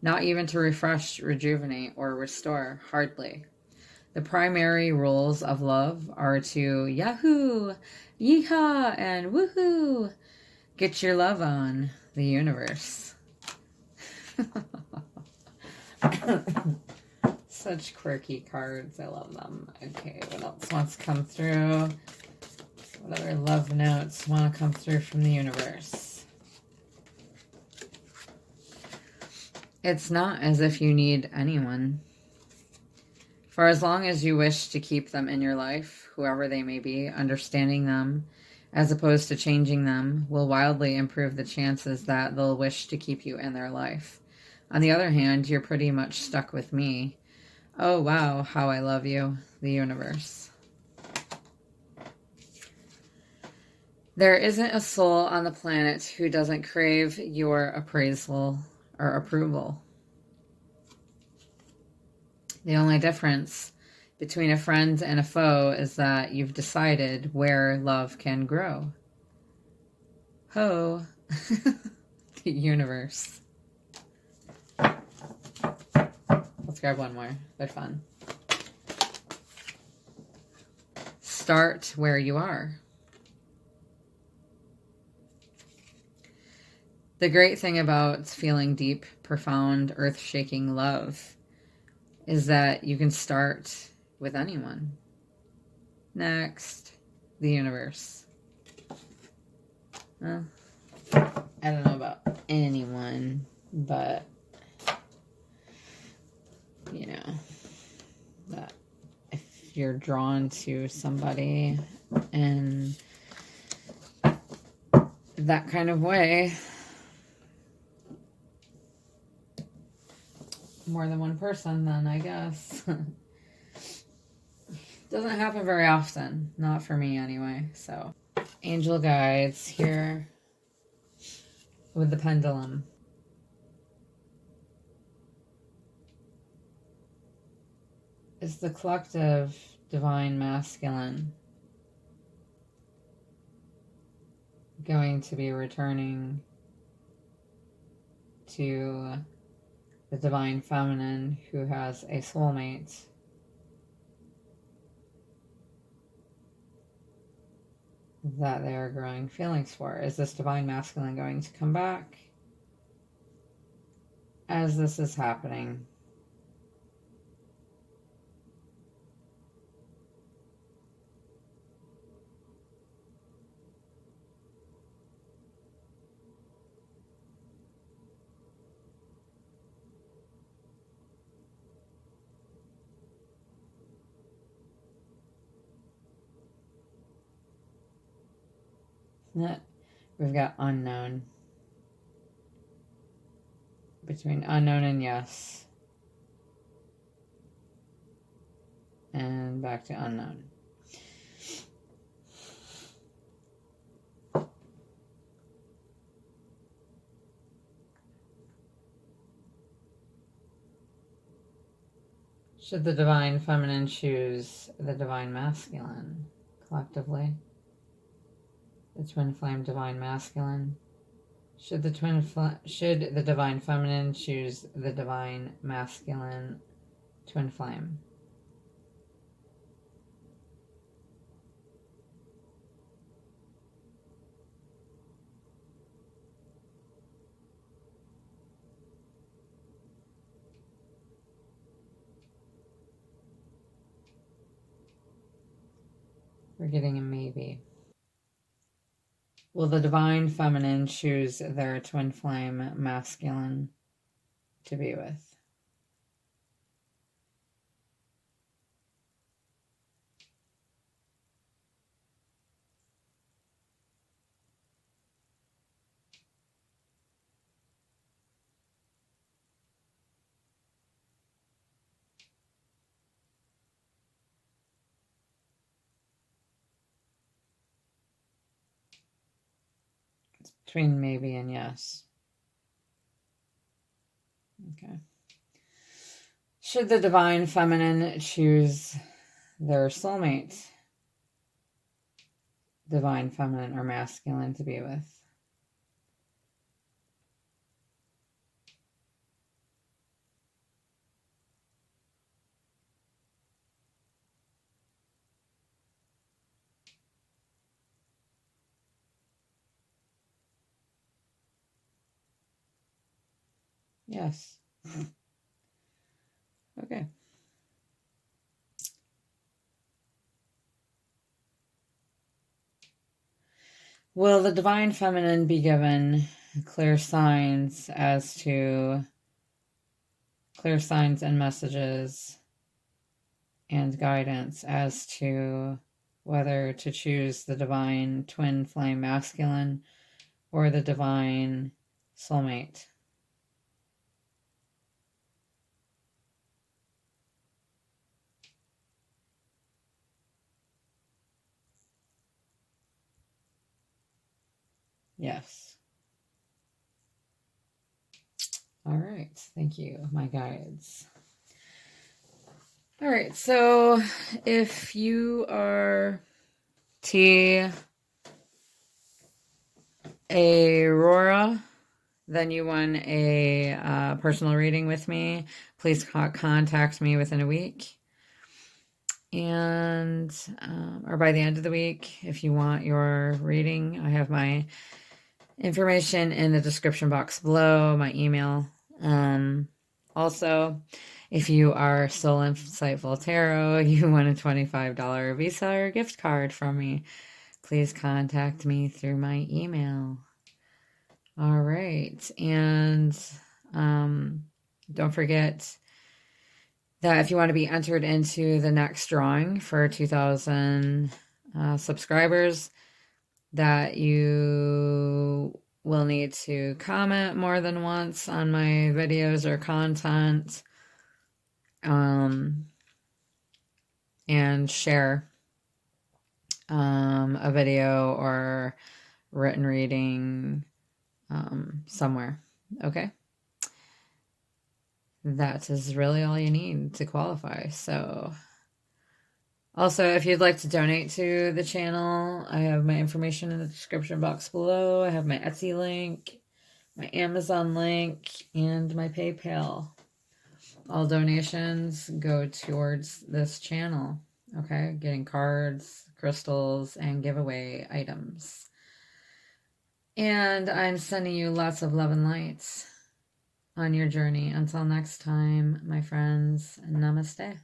not even to refresh, rejuvenate, or restore, hardly. The primary roles of love are to yahoo, yeehaw, and woohoo. Get your love on, the universe. Such quirky cards. I love them. Okay, what else wants to come through? What other love notes want to come through from the universe? It's not as if you need anyone. For as long as you wish to keep them in your life, whoever they may be, understanding them, as opposed to changing them, will wildly improve the chances that they'll wish to keep you in their life. On the other hand, you're pretty much stuck with me. Oh, wow, how I love you, the universe. There isn't a soul on the planet who doesn't crave your appraisal or approval. The only difference between a friend and a foe is that you've decided where love can grow. Ho, the universe. Let's grab one more. They're fun. Start where you are. The great thing about feeling deep, profound, earth-shaking love is that you can start with anyone. Next, the universe. Well, I don't know about anyone, but you know, that if you're drawn to somebody in that kind of way, more than one person, then I guess. Doesn't happen very often. Not for me anyway. So, angel guides here with the pendulum. Is the collective divine masculine going to be returning to the divine feminine who has a soulmate? that they are growing feelings for. Is this divine masculine going to come back as this is happening? We've got unknown. Between unknown and yes. And back to unknown. Should the divine feminine choose the divine masculine collectively? The twin flame divine masculine. Should the divine feminine choose the divine masculine twin flame? We're getting a maybe. Will the divine feminine choose their twin flame masculine to be with? It's between maybe and yes. Okay. Should the divine feminine choose their soulmate, divine feminine or masculine to be with? Yes. Okay. Will the divine feminine be given clear signs and messages and guidance as to whether to choose the divine twin flame masculine or the divine soulmate? Yes. All right. Thank you, my guides. All right. So if you are T. Aurora, then you won a personal reading with me. Please contact me within a week. And or by the end of the week, if you want your reading, I have my information in the description box below, my email. Also, if you are Soul Insightful Tarot, you won a $25 Visa or gift card from me. Please contact me through my email. All right. And don't forget that if you want to be entered into the next drawing for 2,000 subscribers, that you will need to comment more than once on my videos or content, and share a video or written reading somewhere. Okay. That is really all you need to qualify. So also, if you'd like to donate to the channel, I have my information in the description box below. I have my Etsy link, my Amazon link, and my PayPal. All donations go towards this channel. okay? Getting cards, crystals, and giveaway items. And I'm sending you lots of love and lights on your journey. Until next time, my friends, namaste.